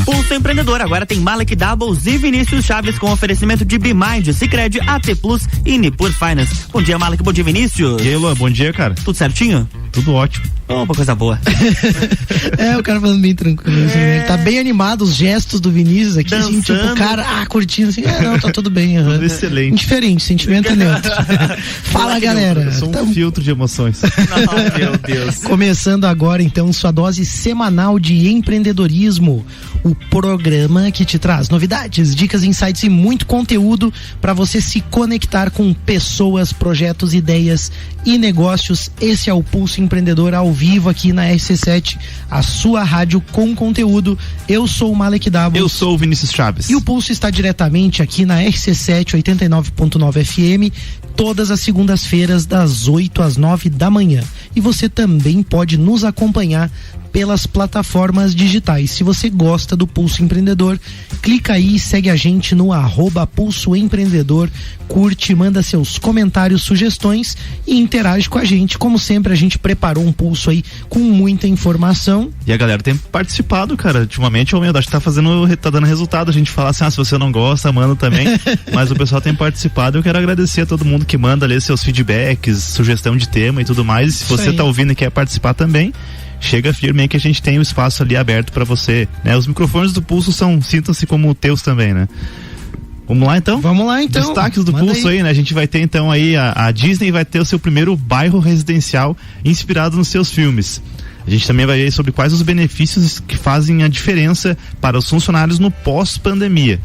Pulso Empreendedor agora tem Malek Doubles e Vinícius Chaves com oferecimento de BeMind, Sicredi, AT Plus e Nipur Finance. Bom dia, Malek. Bom dia, Vinícius. E aí, Luan, bom dia, cara. Tudo certinho? Tudo ótimo. Opa, coisa boa. O cara falando bem tranquilo, assim, né? Ele tá bem animado, os gestos do Vinícius aqui, assim, tipo, o cara, curtindo, assim, não, tá tudo bem. Tudo excelente. Indiferente, sentimento neutro. Fala, galera. Eu sou um filtro de emoções. Não, meu Deus. Começando agora, então, sua dose semanal de empreendedorismo. O programa que te traz novidades, dicas, insights e muito conteúdo para você se conectar com pessoas, projetos, ideias e negócios. Esse é o Pulso Empreendedor ao vivo aqui na RC7, a sua rádio com conteúdo. Eu sou o Malek Doubles. Eu sou o Vinícius Chaves. E o Pulso está diretamente aqui na RC7 89.9 FM, todas as segundas-feiras das 8 às 9 da manhã. E você também pode nos acompanhar pelas plataformas digitais. Se você gosta do Pulso Empreendedor, clica aí e segue a gente no @Pulso Empreendedor, curte, manda seus comentários, sugestões e interage com a gente. Como sempre, a gente preparou um pulso aí com muita informação. E a galera tem participado, cara. Ultimamente, acho que tá dando resultado. A gente fala assim, se você não gosta, manda também. Mas o pessoal tem participado. Eu quero agradecer a todo mundo que manda ali seus feedbacks, sugestão de tema e tudo mais. E se você tá ouvindo e quer participar também, chega firme aí que a gente tem um espaço ali aberto pra você, né? Os microfones do Pulso sintam-se como teus também, né? Vamos lá então? Vamos lá então. Destaques do Pulso aí, né? A gente vai ter então aí, a Disney vai ter o seu primeiro bairro residencial inspirado nos seus filmes. A gente também vai ver sobre quais os benefícios que fazem a diferença para os funcionários no pós-pandemia.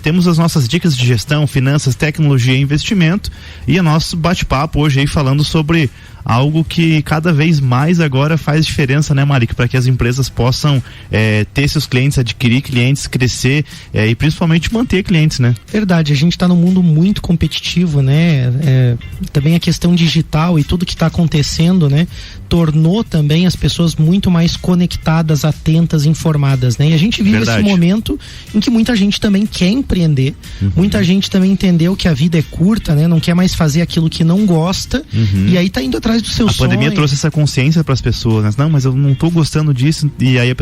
Temos as nossas dicas de gestão, finanças, tecnologia e investimento, e o nosso bate-papo hoje aí falando sobre algo que cada vez mais agora faz diferença, né, Malik? Para que as empresas possam ter seus clientes, adquirir clientes, crescer e principalmente manter clientes, né? Verdade, a gente está num mundo muito competitivo, né? Também a questão digital e tudo que está acontecendo, né? Tornou também as pessoas muito mais conectadas, atentas, informadas, né? E a gente vive esse momento em que muita gente também quer empreender, muita gente também entendeu que a vida é curta, né? Não quer mais fazer aquilo que não gosta, e aí tá indo atrás do seu sonho. A pandemia trouxe essa consciência para as pessoas, né? Não, mas eu não tô gostando disso, e aí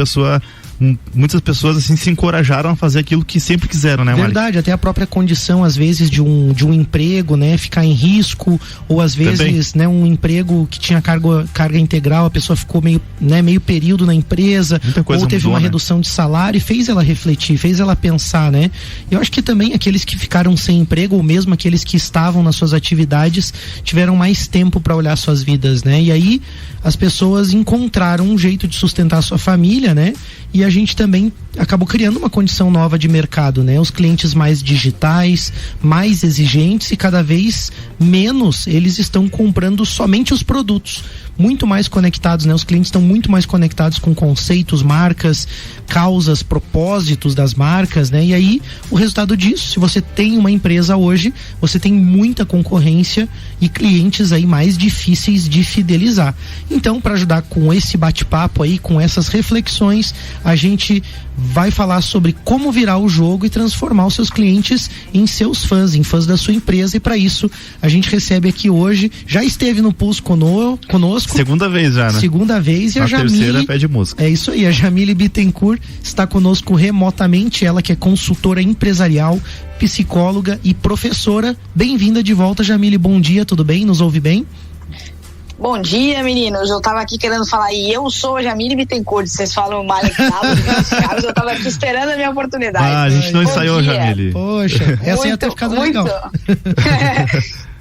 muitas pessoas assim se encorajaram a fazer aquilo que sempre quiseram, né, Verdade, Mari? até a própria condição às vezes de um emprego, né, ficar em risco, ou às vezes, né, um emprego que tinha carga integral, a pessoa ficou meio período na empresa, ou teve uma redução de salário e fez ela refletir, fez ela pensar, né? Eu acho que também aqueles que ficaram sem emprego, ou mesmo aqueles que estavam nas suas atividades, tiveram mais tempo para olhar suas vidas, né? E aí as pessoas encontraram um jeito de sustentar a sua família, né? E a gente também acabou criando uma condição nova de mercado, né? Os clientes mais digitais, mais exigentes, e cada vez menos eles estão comprando somente os produtos, muito mais conectados, né? Os clientes estão muito mais conectados com conceitos, marcas, causas, propósitos das marcas, né? E aí, o resultado disso, se você tem uma empresa hoje, você tem muita concorrência e clientes aí mais difíceis de fidelizar. Então, para ajudar com esse bate-papo aí, com essas reflexões, a gente vai falar sobre como virar o jogo e transformar os seus clientes em seus fãs, em fãs da sua empresa. E para isso a gente recebe aqui hoje, já esteve no Pulso conosco. Segunda vez já, né? Segunda vez, e a Jamile, terceira pede música. É isso aí, a Jamile Bittencourt está conosco remotamente, ela que é consultora empresarial, psicóloga e professora. Bem-vinda de volta, Jamile, bom dia, tudo bem? Nos ouve bem? Bom dia, meninos. Eu tava aqui querendo falar, e eu sou a Jamile Bittencourt. Vocês falam Malek Doubles, eu tava aqui esperando a minha oportunidade. A gente não ensaiou, Jamile. Poxa, essa ia ter ficado legal.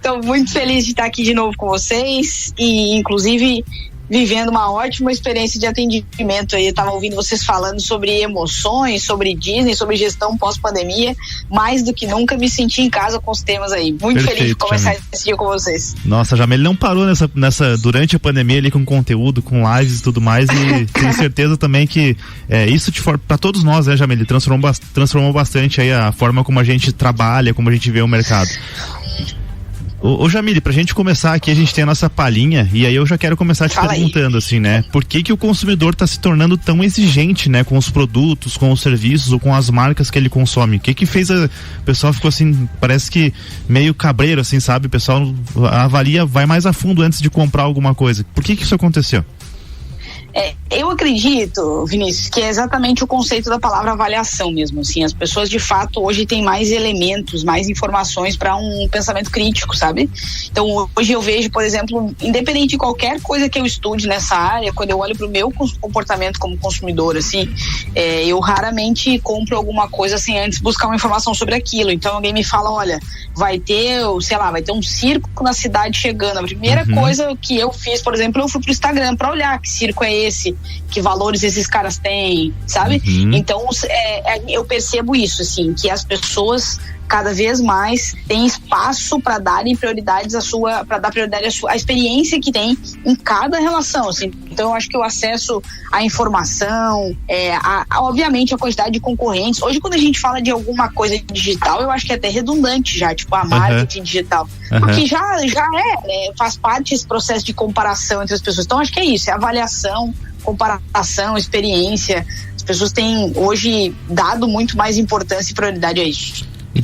Tô muito feliz de estar aqui de novo com vocês e, inclusive, vivendo uma ótima experiência de atendimento aí. Eu tava ouvindo vocês falando sobre emoções, sobre Disney, sobre gestão pós-pandemia. Mais do que nunca me senti em casa com os temas aí. Muito feliz de começar esse dia com vocês. Nossa, Jamile não parou durante a pandemia ali com conteúdo, com lives e tudo mais, e tenho certeza também que isso para todos nós, né, Jamile, transformou bastante aí a forma como a gente trabalha, como a gente vê o mercado. Ô Jamile, pra gente começar aqui, a gente tem a nossa palhinha, e aí eu já quero começar te perguntando, assim, né? Por que o consumidor tá se tornando tão exigente, né? Com os produtos, com os serviços ou com as marcas que ele consome? O que fez o pessoal ficou assim, parece que meio cabreiro, assim, sabe? O pessoal avalia, vai mais a fundo antes de comprar alguma coisa. Por que isso aconteceu? Eu acredito, Vinícius, que é exatamente o conceito da palavra avaliação mesmo, assim, as pessoas de fato hoje têm mais elementos, mais informações para um pensamento crítico, sabe? Então hoje eu vejo, por exemplo, independente de qualquer coisa que eu estude nessa área, quando eu olho para o meu comportamento como consumidor, assim, eu raramente compro alguma coisa sem antes buscar uma informação sobre aquilo. Então alguém me fala, olha, vai ter um circo na cidade chegando. A primeira coisa que eu fiz, por exemplo, eu fui pro Instagram para olhar que circo é esse, que valores esses caras têm, sabe? Então eu percebo isso, assim, que as pessoas cada vez mais têm espaço para darem prioridades para dar prioridade à experiência que tem em cada relação, assim. Então eu acho que o acesso à informação, obviamente a quantidade de concorrentes. Hoje quando a gente fala de alguma coisa digital, eu acho que é até redundante já, tipo a marketing digital, porque já faz parte desse processo de comparação entre as pessoas. Então acho que é isso, é avaliação, comparação, experiência. As pessoas têm hoje dado muito mais importância e prioridade a isso. E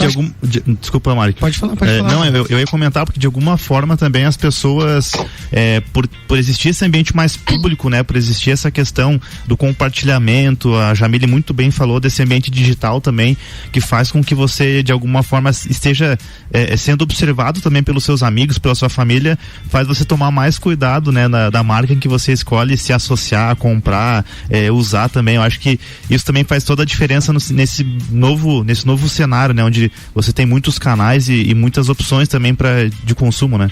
desculpa, Mari. Pode falar. Não, eu ia comentar porque de alguma forma também as pessoas, por existir esse ambiente mais público, né, por existir essa questão do compartilhamento, a Jamile muito bem falou desse ambiente digital também, que faz com que você de alguma forma esteja sendo observado também pelos seus amigos, pela sua família, faz você tomar mais cuidado, né, da marca em que você escolhe se associar, comprar, usar também. Eu acho que isso também faz toda a diferença nesse novo cenário, né, onde você tem muitos canais e muitas opções também de consumo, né?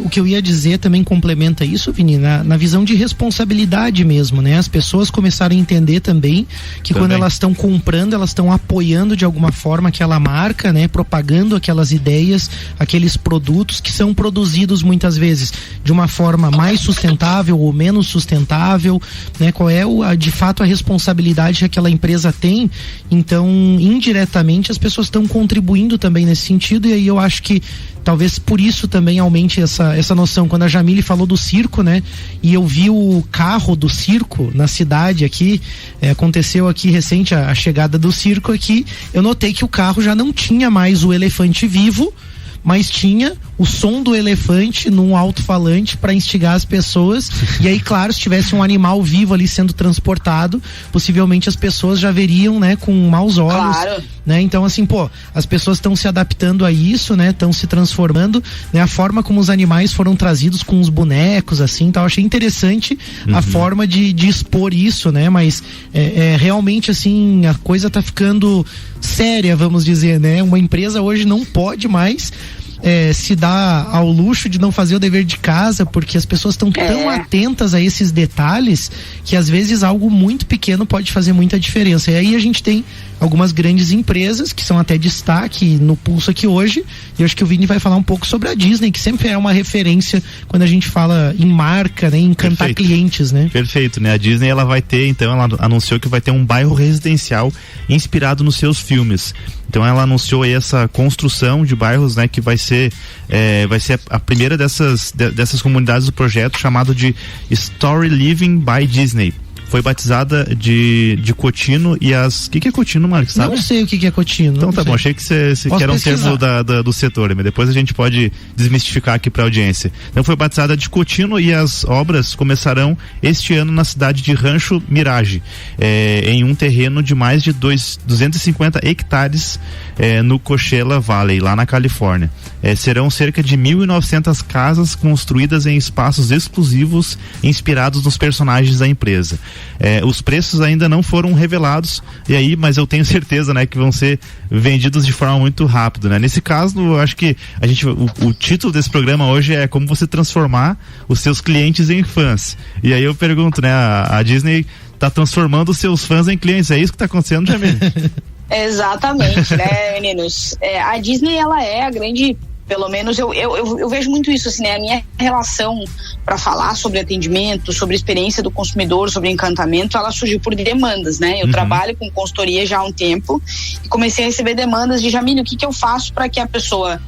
O que eu ia dizer também complementa isso, Vini, na visão de responsabilidade mesmo, né? As pessoas começaram a entender também que quando elas estão comprando, elas estão apoiando de alguma forma aquela marca, né? Propagando aquelas ideias, aqueles produtos que são produzidos muitas vezes de uma forma mais sustentável ou menos sustentável, né? Qual é de fato a responsabilidade que aquela empresa tem? Então, indiretamente, as pessoas estão contribuindo também nesse sentido, e aí eu acho que talvez por isso também aumente essa noção. Quando a Jamile falou do circo, né, e eu vi o carro do circo na cidade aqui, aconteceu aqui recente a chegada do circo aqui, eu notei que o carro já não tinha mais o elefante vivo, mas tinha o som do elefante num alto-falante para instigar as pessoas. E aí, claro, se tivesse um animal vivo ali sendo transportado, possivelmente as pessoas já veriam, né, com maus olhos. Claro. Né? Então, assim, as pessoas estão se adaptando a isso, né? Estão se transformando, né? A forma como os animais foram trazidos com os bonecos, assim, tal. Achei interessante a forma de expor isso, né? Mas realmente, assim, a coisa tá ficando séria, vamos dizer, né? Uma empresa hoje não pode mais se dá ao luxo de não fazer o dever de casa, porque as pessoas estão tão atentas a esses detalhes que às vezes algo muito pequeno pode fazer muita diferença. E aí a gente tem algumas grandes empresas que são até destaque no Pulso aqui hoje, e eu acho que o Vini vai falar um pouco sobre a Disney, que sempre é uma referência quando a gente fala em marca, né, em encantar clientes, né? Perfeito, né? A Disney, ela vai ter, então, ela anunciou que vai ter um bairro residencial inspirado nos seus filmes. Então ela anunciou aí essa construção de bairros, né, que vai ser a primeira dessas comunidades do projeto, chamado de Story Living by Disney. Foi batizada de Cotino e as... O que é Cotino, Marcos, sabe? Não sei o que é Cotino. Então tá bom, achei que era um termo do setor, mas depois a gente pode desmistificar aqui pra audiência. Então foi batizada de Cotino e as obras começarão este ano na cidade de Rancho Mirage, em um terreno de mais de 250 hectares no Coachella Valley, lá na Califórnia. Serão cerca de 1.900 casas construídas em espaços exclusivos inspirados nos personagens da empresa. Os preços ainda não foram revelados, mas eu tenho certeza, né, que vão ser vendidos de forma muito rápida, né? Nesse caso, eu acho que o título desse programa hoje é como você transformar os seus clientes em fãs. E aí eu pergunto, né, a Disney tá transformando os seus fãs em clientes, é isso que tá acontecendo, Jamile? Exatamente, né, meninos? A Disney, ela é a grande... Pelo menos eu vejo muito isso, assim, né? A minha relação para falar sobre atendimento, sobre experiência do consumidor, sobre encantamento, ela surgiu por demandas, né? Eu trabalho com consultoria já há um tempo e comecei a receber demandas de Jamile, o que eu faço para que a pessoa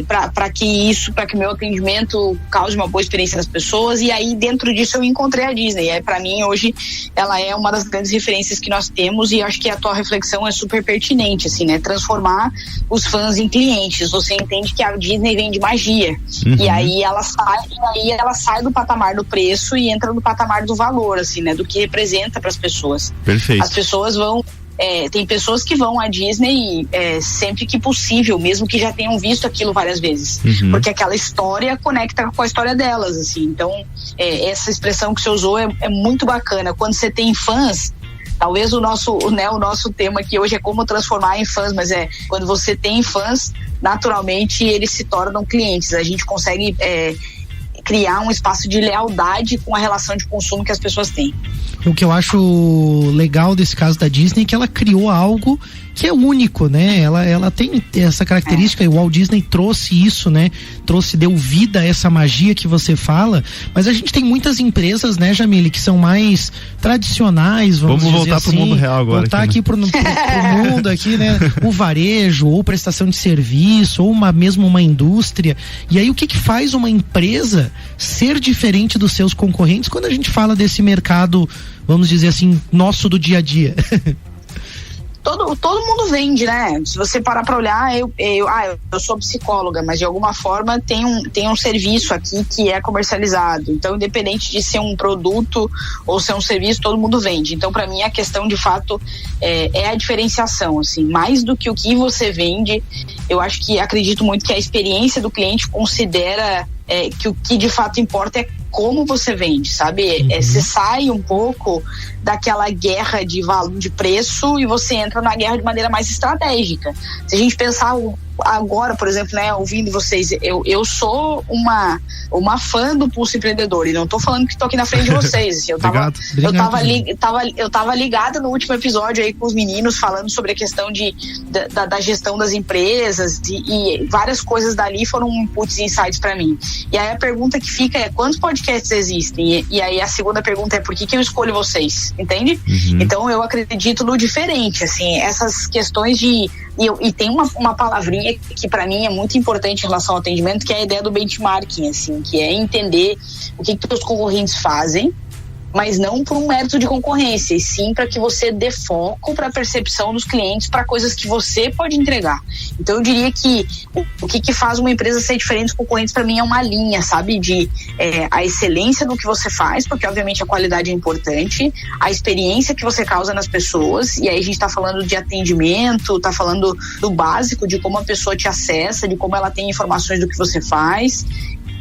para que o meu atendimento cause uma boa experiência das pessoas. E aí dentro disso eu encontrei a Disney. Para mim hoje ela é uma das grandes referências que nós temos, e acho que a tua reflexão é super pertinente, assim, né? Transformar os fãs em clientes. Você entende que a Disney vende magia, e aí ela sai do patamar do preço e entra no patamar do valor, assim, né? Do que representa para as pessoas. Perfeito. As pessoas vão tem pessoas que vão à Disney sempre que possível, mesmo que já tenham visto aquilo várias vezes, porque aquela história conecta com a história delas, assim. Então essa expressão que você usou é muito bacana. Quando você tem fãs, talvez o nosso tema aqui hoje é como transformar em fãs, mas quando você tem fãs, naturalmente eles se tornam clientes. A gente consegue criar um espaço de lealdade com a relação de consumo que as pessoas têm. O que eu acho legal desse caso da Disney é que ela criou algo que é único, né? Ela tem essa característica, e o Walt Disney trouxe isso, né? Deu vida a essa magia que você fala, mas a gente tem muitas empresas, né, Jamile, que são mais tradicionais, vamos voltar assim, pro mundo real agora. Voltar aqui pro mundo aqui, né? O varejo, ou prestação de serviço, ou mesmo uma indústria. E aí o que faz uma empresa ser diferente dos seus concorrentes quando a gente fala desse mercado, vamos dizer assim, nosso do dia a dia? Todo mundo vende, né? Se você parar para olhar, eu sou psicóloga, mas de alguma forma tem um serviço aqui que é comercializado. Então, independente de ser um produto ou ser um serviço, todo mundo vende. Então, para mim, a questão de fato é a diferenciação, assim. Mais do que o que você vende, eu acredito muito que a experiência do cliente considera que o que de fato importa é como você vende, sabe? Você sai um pouco daquela guerra de preço e você entra na guerra de maneira mais estratégica. Se a gente pensar agora, por exemplo, né, ouvindo vocês, eu sou uma fã do Pulso Empreendedor, e não tô falando que tô aqui na frente de vocês, assim, eu tava ligada no último episódio aí com os meninos falando sobre a questão da gestão das empresas, e várias coisas dali foram inputs e insights para mim. E aí a pergunta que fica é: quantos podcasts existem? E aí a segunda pergunta é: por que eu escolho vocês? Entende? Então eu acredito no diferente, assim, essas questões de... E tem uma palavrinha que para mim é muito importante em relação ao atendimento, que é a ideia do benchmarking, assim, que é entender o que os concorrentes fazem, mas não por um mérito de concorrência, e sim para que você dê foco para a percepção dos clientes, para coisas que você pode entregar. Então eu diria que o que faz uma empresa ser diferente dos concorrentes, para mim, é uma linha, sabe, de a excelência no que você faz, porque obviamente a qualidade é importante, a experiência que você causa nas pessoas, e aí a gente está falando de atendimento, está falando do básico, de como a pessoa te acessa, de como ela tem informações do que você faz.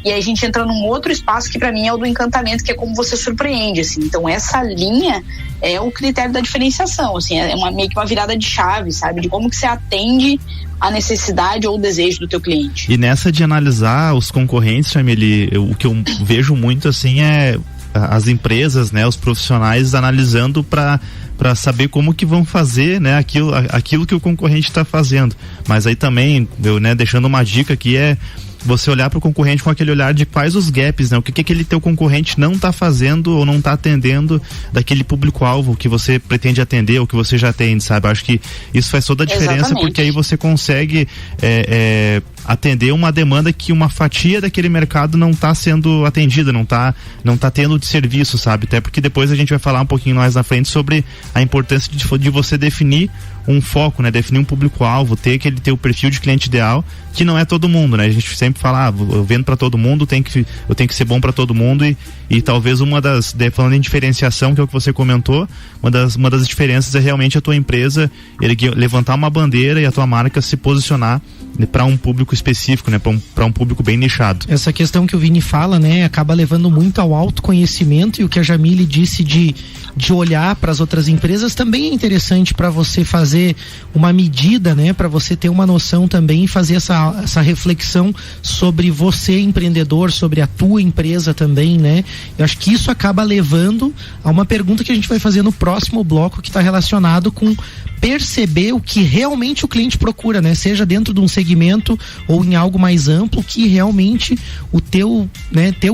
E aí a gente entra num outro espaço que para mim é o do encantamento, que é como você surpreende, assim. Então essa linha é o critério da diferenciação, assim, meio que uma virada de chave, sabe? De como que você atende a necessidade ou o desejo do teu cliente. E nessa de analisar os concorrentes, Jamile, o que eu vejo muito, assim, é as empresas, né, os profissionais analisando para saber como que vão fazer, né, aquilo que o concorrente está fazendo. Mas aí também, deixando uma dica aqui, é você olhar para o concorrente com aquele olhar de quais os gaps, né? O que aquele teu concorrente não está fazendo ou não está atendendo daquele público-alvo que você pretende atender ou que você já atende, sabe? Eu acho que isso faz toda a diferença. Exatamente. Porque aí você consegue atender uma demanda que uma fatia daquele mercado não está sendo atendida, não tá tendo de serviço, sabe? Até porque depois a gente vai falar um pouquinho mais na frente sobre a importância de você definir um foco, né? Definir um público-alvo, ter o perfil de cliente ideal, que não é todo mundo, né? A gente sempre fala, eu vendo para todo mundo, eu tenho que ser bom para todo mundo, e talvez falando em diferenciação, que é o que você comentou, uma das diferenças é realmente a tua empresa levantar uma bandeira e a tua marca se posicionar para um público específico, né? Para um público bem nichado. Essa questão que o Vini fala, né? Acaba levando muito ao autoconhecimento, e o que a Jamile disse de olhar para as outras empresas também é interessante para você fazer uma medida, né? Para você ter uma noção também e fazer essa reflexão sobre você, empreendedor, sobre a tua empresa também, né? Eu acho que isso acaba levando a uma pergunta que a gente vai fazer no próximo bloco, que está relacionado com perceber o que realmente o cliente procura, né? Seja dentro de um segmento ou em algo mais amplo, que realmente o teu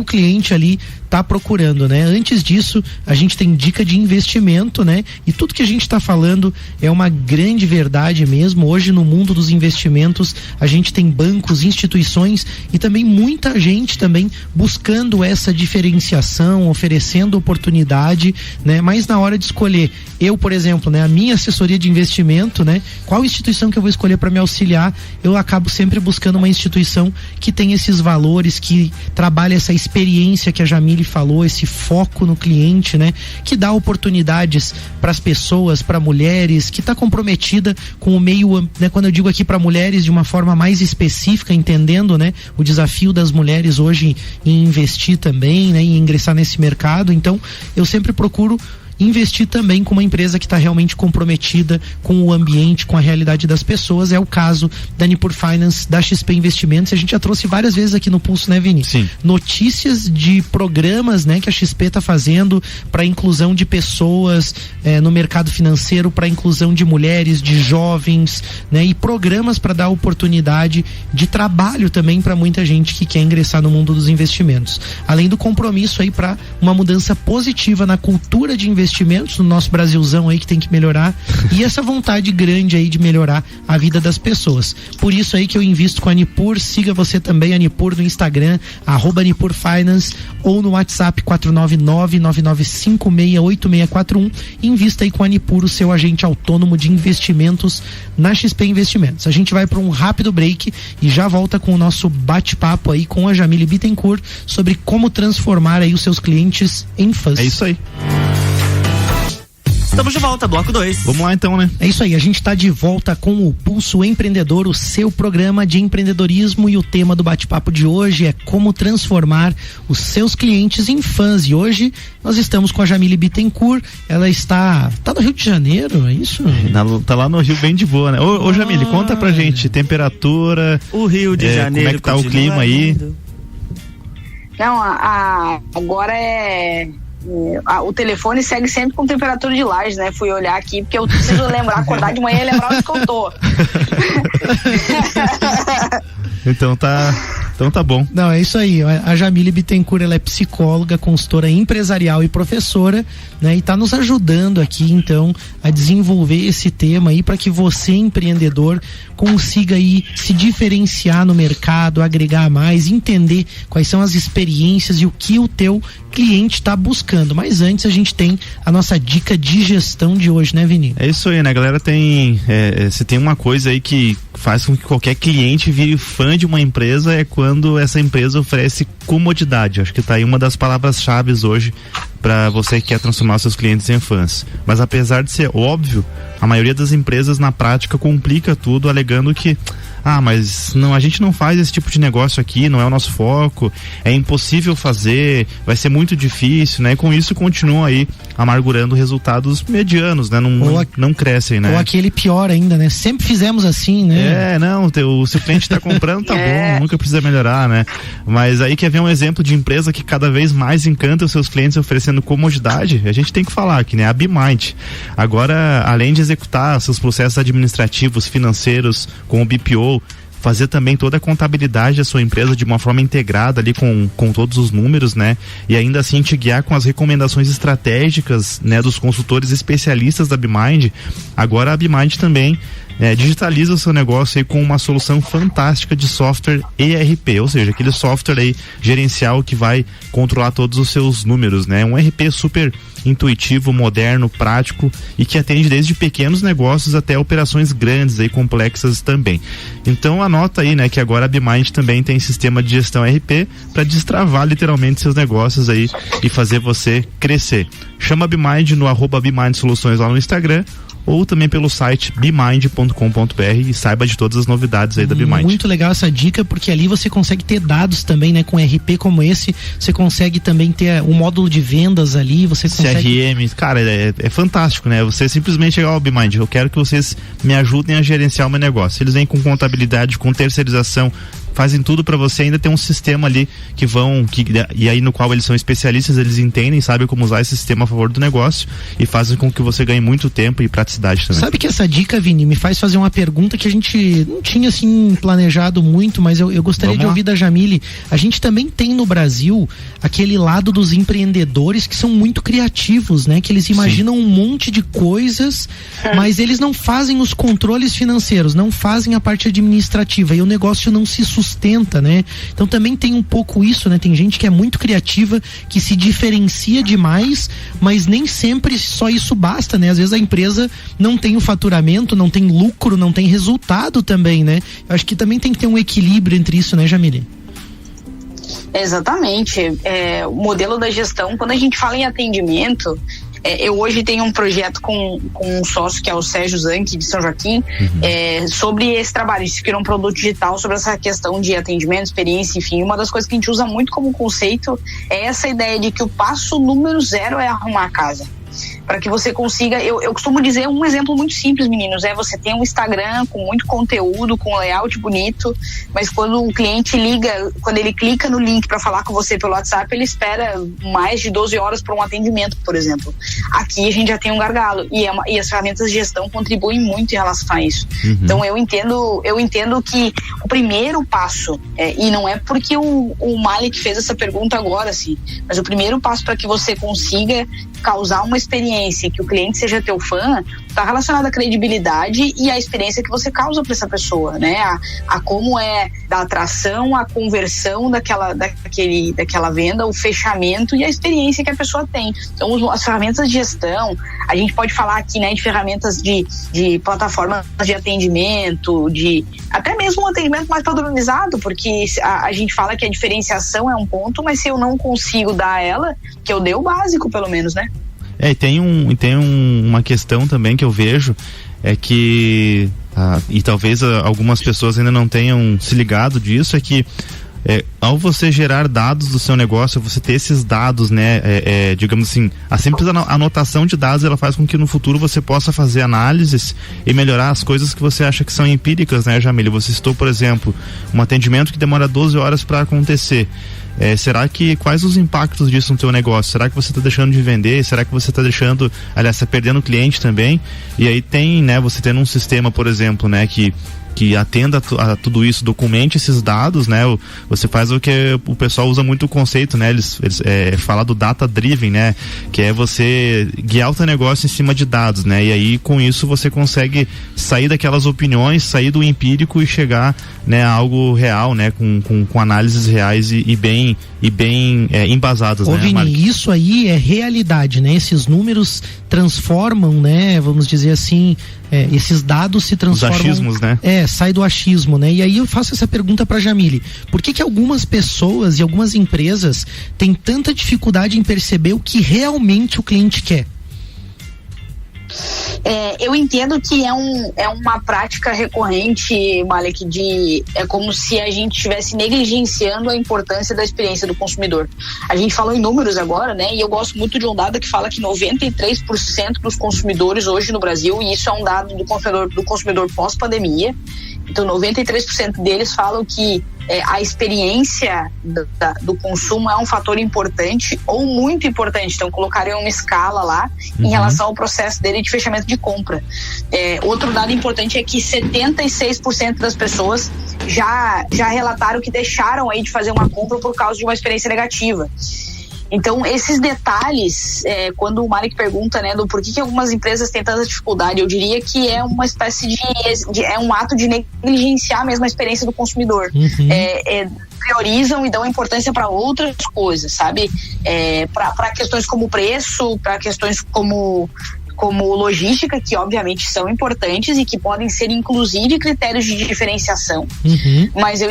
cliente ali tá procurando, né? Antes disso, a gente tem dica de investimento, né? E tudo que a gente está falando é uma grande verdade mesmo. Hoje, no mundo dos investimentos, a gente tem bancos, instituições e também muita gente também buscando essa diferenciação, oferecendo oportunidade, né? Mas na hora de escolher, eu, por exemplo, né? A minha assessoria de investimento, né? Qual instituição que eu vou escolher para me auxiliar? Eu acabo sempre buscando uma instituição que tem esses valores, que trabalha essa experiência que a Jamile falou, esse foco no cliente, né? Que dá oportunidades para as pessoas, para mulheres, que está comprometida com o meio, né? Quando eu digo aqui para mulheres de uma forma mais específica, entendendo, né? O desafio das mulheres hoje em investir também, né? Em ingressar nesse mercado. Então, eu sempre procuro investir também com uma empresa que está realmente comprometida com o ambiente, com a realidade das pessoas. É o caso da Nipur Finance, da XP Investimentos. A gente já trouxe várias vezes aqui no Pulso, né, Vini? Sim. Notícias de programas, né, que a XP está fazendo para inclusão de pessoas no mercado financeiro, para inclusão de mulheres, de jovens, né, e programas para dar oportunidade de trabalho também para muita gente que quer ingressar no mundo dos investimentos. Além do compromisso aí para uma mudança positiva na cultura de investimentos no nosso Brasilzão aí, que tem que melhorar, e essa vontade grande aí de melhorar a vida das pessoas. Por isso aí que eu invisto com a Nipur. Siga você também a Nipur no Instagram, @Nipur Finance, ou no WhatsApp 499-9956-8641. Invista aí com a Nipur, o seu agente autônomo de investimentos na XP Investimentos. A gente vai para um rápido break e já volta com o nosso bate-papo aí com a Jamile Bittencourt sobre como transformar aí os seus clientes em fãs. É isso aí. Estamos de volta, bloco 2. Vamos lá então, né? É isso aí, a gente está de volta com o Pulso Empreendedor, o seu programa de empreendedorismo, e o tema do bate-papo de hoje é como transformar os seus clientes em fãs. E hoje nós estamos com a Jamile Bittencourt. Ela está no Rio de Janeiro, é isso? Tá lá no Rio, bem de boa, né? Ô Jamile, conta pra gente, temperatura, o Rio de Janeiro, como é que tá o clima aí? Não, agora o telefone segue sempre com temperatura de Lages, né? Fui olhar aqui porque eu preciso lembrar, acordar de manhã e lembrar onde que eu tô. Então tá bom. Não, é isso aí. A Jamile Bittencourt, ela é psicóloga, consultora empresarial e professora, né? E tá nos ajudando aqui, então, a desenvolver esse tema aí para que você, empreendedor, consiga aí se diferenciar no mercado, agregar mais, entender quais são as experiências e o que o teu cliente está buscando. Mas antes a gente tem a nossa dica de gestão de hoje, né, Vini? É isso aí, né, galera? Se tem uma coisa aí que faz com que qualquer cliente vire fã de uma empresa, é quando essa empresa oferece comodidade. Acho que tá aí uma das palavras-chave hoje para você que quer transformar seus clientes em fãs. Mas apesar de ser óbvio, a maioria das empresas na prática complica tudo, alegando que mas não, a gente não faz esse tipo de negócio aqui, não é o nosso foco, é impossível fazer, vai ser muito difícil, né? E com isso continuam aí amargurando resultados medianos, né? Não crescem, né? Ou aquele pior ainda, né? Sempre fizemos assim, né? Se o cliente tá comprando, tá bom, nunca precisa melhorar, né? Mas aí quer ver um exemplo de empresa que cada vez mais encanta os seus clientes oferecendo comodidade? A gente tem que falar aqui, né? A BeMind. Agora, além de executar seus processos administrativos, financeiros com o BPO, fazer também toda a contabilidade da sua empresa de uma forma integrada ali com todos os números, né? E ainda assim te guiar com as recomendações estratégicas, né, dos consultores especialistas da BeMind. Agora a BeMind também digitaliza o seu negócio aí com uma solução fantástica de software ERP, ou seja, aquele software aí gerencial que vai controlar todos os seus números, né? Um ERP super intuitivo, moderno, prático e que atende desde pequenos negócios até operações grandes aí, complexas também. Então anota aí, né, que agora a BeMind também tem sistema de gestão ERP para destravar literalmente seus negócios aí e fazer você crescer. Chama a BeMind no @BeMind Soluções lá no Instagram, ou também pelo site bemind.com.br e saiba de todas as novidades aí da BeMind. Muito legal essa dica, porque ali você consegue ter dados também, né? Com RP como esse, você consegue também ter um módulo de vendas ali, você consegue... CRM, cara, é fantástico, né? Você simplesmente chegar ao BeMind, eu quero que vocês me ajudem a gerenciar o meu negócio. Eles vêm com contabilidade, com terceirização, fazem tudo para você, ainda tem um sistema ali e aí no qual eles são especialistas, eles entendem, sabem como usar esse sistema a favor do negócio e fazem com que você ganhe muito tempo e praticidade também. Sabe que essa dica, Vini, me faz fazer uma pergunta que a gente não tinha assim planejado muito, mas eu gostaria de ouvir da Jamile. A gente também tem no Brasil aquele lado dos empreendedores que são muito criativos, né? Que eles imaginam um monte de coisas, mas eles não fazem os controles financeiros, não fazem a parte administrativa e o negócio não se sustenta, né? Então também tem um pouco isso, né? Tem gente que é muito criativa, que se diferencia demais, mas nem sempre só isso basta, né? Às vezes a empresa não tem o faturamento, não tem lucro, não tem resultado também, né? Eu acho que também tem que ter um equilíbrio entre isso, né, Jamile? Exatamente. O modelo da gestão, quando a gente fala em atendimento, eu hoje tenho um projeto com um sócio que é o Sérgio Zanchi de São Joaquim, sobre esse trabalho. Isso que é um produto digital sobre essa questão de atendimento, experiência, enfim. Uma das coisas que a gente usa muito como conceito é essa ideia de que o passo número 0 é arrumar a casa. Para que você consiga, eu costumo dizer um exemplo muito simples, meninos, você tem um Instagram com muito conteúdo, com layout bonito, mas quando o cliente liga, quando ele clica no link para falar com você pelo WhatsApp, ele espera mais de 12 horas para um atendimento, por exemplo. Aqui a gente já tem um gargalo e as ferramentas de gestão contribuem muito em relação a isso. Então eu entendo que o primeiro passo, e não é porque o Malik fez essa pergunta agora, assim, mas o primeiro passo para que você consiga causar uma experiência que o cliente seja teu fã, está relacionado à credibilidade e à experiência que você causa para essa pessoa, né? A como é da atração, a conversão daquela venda, o fechamento e a experiência que a pessoa tem. Então, as ferramentas de gestão, a gente pode falar aqui, né, de ferramentas de plataformas de atendimento, até mesmo um atendimento mais padronizado, porque a gente fala que a diferenciação é um ponto, mas se eu não consigo dar ela, que eu dê o básico, pelo menos, né? E tem uma questão também que eu vejo, é que e talvez algumas pessoas ainda não tenham se ligado disso, é que ao você gerar dados do seu negócio, você ter esses dados, né, digamos assim, a simples anotação de dados, ela faz com que no futuro você possa fazer análises e melhorar as coisas que você acha que são empíricas, né, Jamile? Você citou, por exemplo, um atendimento que demora 12 horas para acontecer. Será que, quais os impactos disso no teu negócio? Será que você está deixando de vender? Será que você está deixando, aliás, está perdendo cliente também? E aí tem, né, você tendo um sistema, por exemplo, né, que atenda a tudo isso, documente esses dados, né? Você faz o que o pessoal usa muito o conceito, né? Eles falam do data driven, né? Que é você guiar o teu negócio em cima de dados, né? E aí com isso você consegue sair daquelas opiniões, sair do empírico e chegar, né, a algo real, né? Com análises reais e bem embasadas, né, Vini, Malik? isso aí é realidade, né? Esses números transformam, né? Vamos dizer assim, esses dados se transformam. Os achismos, né? Sai do achismo, né? E aí eu faço essa pergunta para Jamile: por que algumas pessoas e algumas empresas têm tanta dificuldade em perceber o que realmente o cliente quer? Eu entendo que é uma prática recorrente, Malik, é como se a gente estivesse negligenciando a importância da experiência do consumidor. A gente falou em números agora, né? E eu gosto muito de um dado que fala que 93% dos consumidores hoje no Brasil, e isso é um dado do consumidor pós-pandemia, então 93% deles falam que a experiência do consumo é um fator importante ou muito importante. Então colocaria uma escala lá em relação ao processo dele de fechamento de compra. Outro dado importante é que 76% das pessoas já relataram que deixaram aí de fazer uma compra por causa de uma experiência negativa. Então, esses detalhes, quando o Malik pergunta, né, do por que algumas empresas têm tanta dificuldade, eu diria que é uma espécie é um ato de negligenciar mesmo a experiência do consumidor. Priorizam e dão importância para outras coisas, sabe? Para questões como preço, para questões como logística, que obviamente são importantes e que podem ser inclusive critérios de diferenciação. Mas eu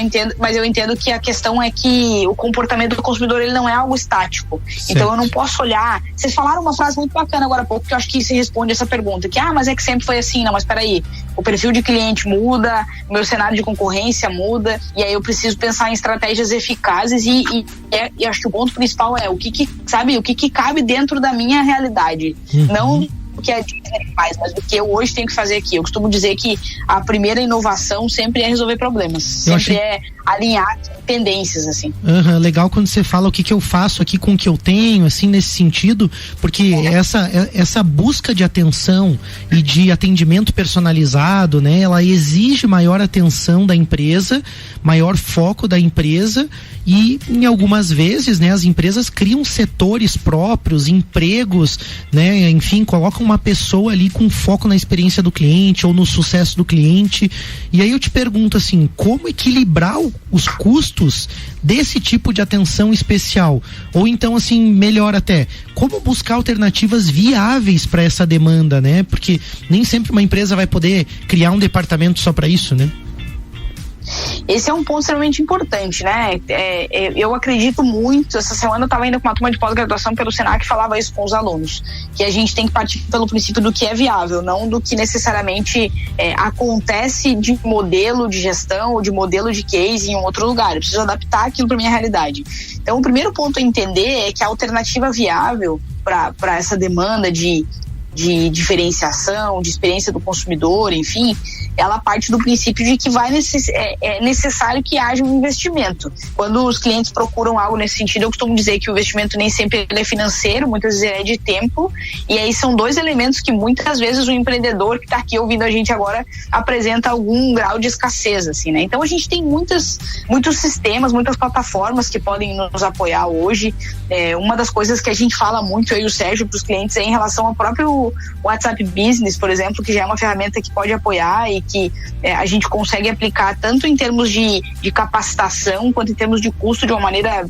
entendo que a questão é que o comportamento do consumidor, ele não é algo estático. Certo. Então eu não posso olhar. Vocês falaram uma frase muito bacana agora há pouco, que eu acho que se responde essa pergunta, que mas é que sempre foi assim. Não, mas peraí, o perfil de cliente muda, o meu cenário de concorrência muda, e aí eu preciso pensar em estratégias eficazes e acho que o ponto principal é o que cabe dentro da minha realidade. Não que a Disney faz, mas do que eu hoje tenho que fazer aqui. Eu costumo dizer que a primeira inovação sempre é resolver problemas, sempre é alinhar tendências, assim. Legal quando você fala o que eu faço aqui com o que eu tenho, assim, nesse sentido, porque essa busca de atenção e de atendimento personalizado, né, ela exige maior atenção da empresa, maior foco da empresa, e em algumas vezes, né, as empresas criam setores próprios, empregos, né, enfim, colocam uma pessoa ali com foco na experiência do cliente ou no sucesso do cliente. E aí eu te pergunto assim, como equilibrar os custos desse tipo de atenção especial? Ou então, assim, melhor até, como buscar alternativas viáveis para essa demanda, né? Porque nem sempre uma empresa vai poder criar um departamento só para isso, né? Esse é um ponto extremamente importante, né? Eu acredito muito, essa semana eu estava indo com uma turma de pós-graduação pelo Senac que falava isso com os alunos, que a gente tem que partir pelo princípio do que é viável, não do que necessariamente acontece de modelo de gestão ou de modelo de case em um outro lugar. Eu preciso adaptar aquilo para minha realidade. Então, o primeiro ponto a entender é que a alternativa viável para essa demanda de diferenciação, de experiência do consumidor, enfim, ela parte do princípio de que é necessário que haja um investimento. Quando os clientes procuram algo nesse sentido, eu costumo dizer que o investimento nem sempre é financeiro, muitas vezes é de tempo, e aí são dois elementos que muitas vezes o empreendedor que está aqui ouvindo a gente agora apresenta algum grau de escassez, assim, né? Então a gente tem muitos sistemas, muitas plataformas que podem nos apoiar hoje. Uma das coisas que a gente fala muito, eu e o Sérgio, para os clientes é em relação ao próprio WhatsApp Business, por exemplo, que já é uma ferramenta que pode apoiar e que a gente consegue aplicar tanto em termos de capacitação quanto em termos de custo de uma maneira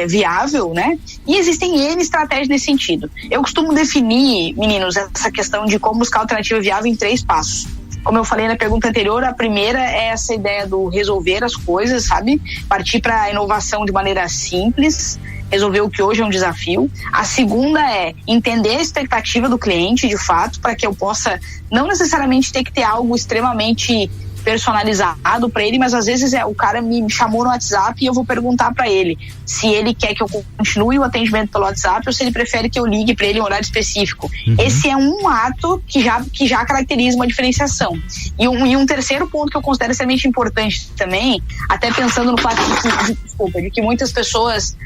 viável, né? E existem N estratégias nesse sentido. Eu costumo definir, meninos, essa questão de como buscar alternativa viável em 3 passos. Como eu falei na pergunta anterior, a primeira é essa ideia do resolver as coisas, sabe? Partir para a inovação de maneira simples, resolver o que hoje é um desafio. A segunda é entender a expectativa do cliente, de fato, para que eu possa não necessariamente ter que ter algo extremamente personalizado para ele, mas às vezes o cara me chamou no WhatsApp e eu vou perguntar para ele se ele quer que eu continue o atendimento pelo WhatsApp ou se ele prefere que eu ligue para ele em horário específico. Esse é um ato que já caracteriza uma diferenciação. E um terceiro ponto que eu considero extremamente importante também, até pensando no fato de que muitas pessoas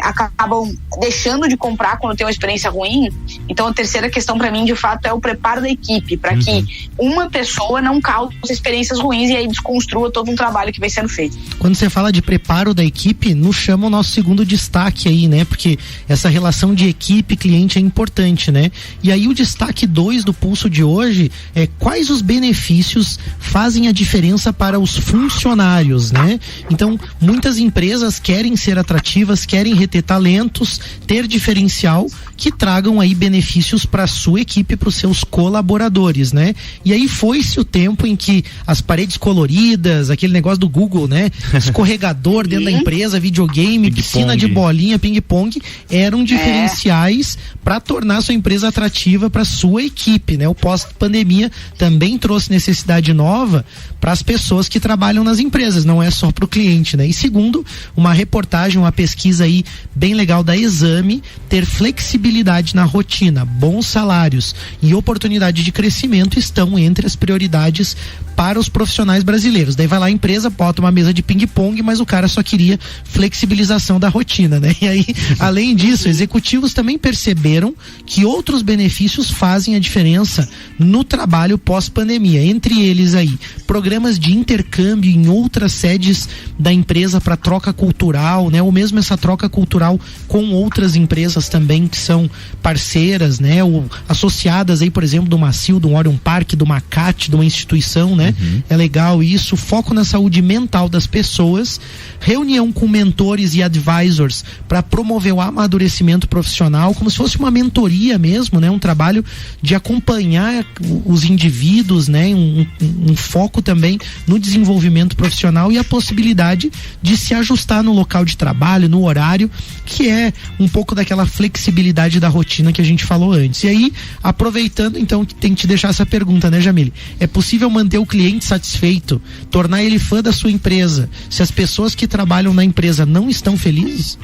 acabam deixando de comprar quando tem uma experiência ruim. Então a terceira questão para mim, de fato, é o preparo da equipe, para que uma pessoa não cause experiências ruins e aí desconstrua todo um trabalho que vem sendo feito. Quando você fala de preparo da equipe, nos chama o nosso segundo destaque aí, né? Porque essa relação de equipe e cliente é importante, né? E aí o destaque 2 do Pulso de hoje é quais os benefícios fazem a diferença para os funcionários, né? Então, muitas empresas querem ser atrativas, querem reter talentos, ter diferencial que tragam aí benefícios para a sua equipe, para os seus colaboradores, né? E aí foi-se o tempo em que as paredes coloridas, aquele negócio do Google, né? Escorregador dentro da empresa, videogame, piscina de bolinha, ping-pong, eram diferenciais para tornar a sua empresa atrativa para sua equipe, né? O pós-pandemia também trouxe necessidade nova para as pessoas que trabalham nas empresas, não é só para o cliente, né? E segundo, uma reportagem, uma pesquisa aí bem legal da Exame, ter flexibilidade na rotina, bons salários e oportunidade de crescimento estão entre as prioridades para os profissionais brasileiros. Daí vai lá a empresa, bota uma mesa de ping-pong, mas o cara só queria flexibilização da rotina, né? E aí, além disso, executivos também perceberam que outros benefícios fazem a diferença no trabalho pós-pandemia. Entre eles aí, programas de intercâmbio em outras sedes da empresa para troca cultural, né? Ou mesmo essa troca cultural com outras empresas também que são parceiras, né? Ou associadas aí, por exemplo, do Macio, do Orion Park, do Macate, de uma instituição, né? É legal isso, foco na saúde mental das pessoas, reunião com mentores e advisors para promover o amadurecimento profissional, como se fosse uma mentoria mesmo, né? Um trabalho de acompanhar os indivíduos, né? Um foco também no desenvolvimento profissional e a possibilidade de se ajustar no local de trabalho, no horário, que é um pouco daquela flexibilidade da rotina que a gente falou antes. E aí, aproveitando, então, tem que te deixar essa pergunta, né, Jamile? É possível manter o cliente satisfeito, tornar ele fã da sua empresa, se as pessoas que trabalham na empresa não estão felizes?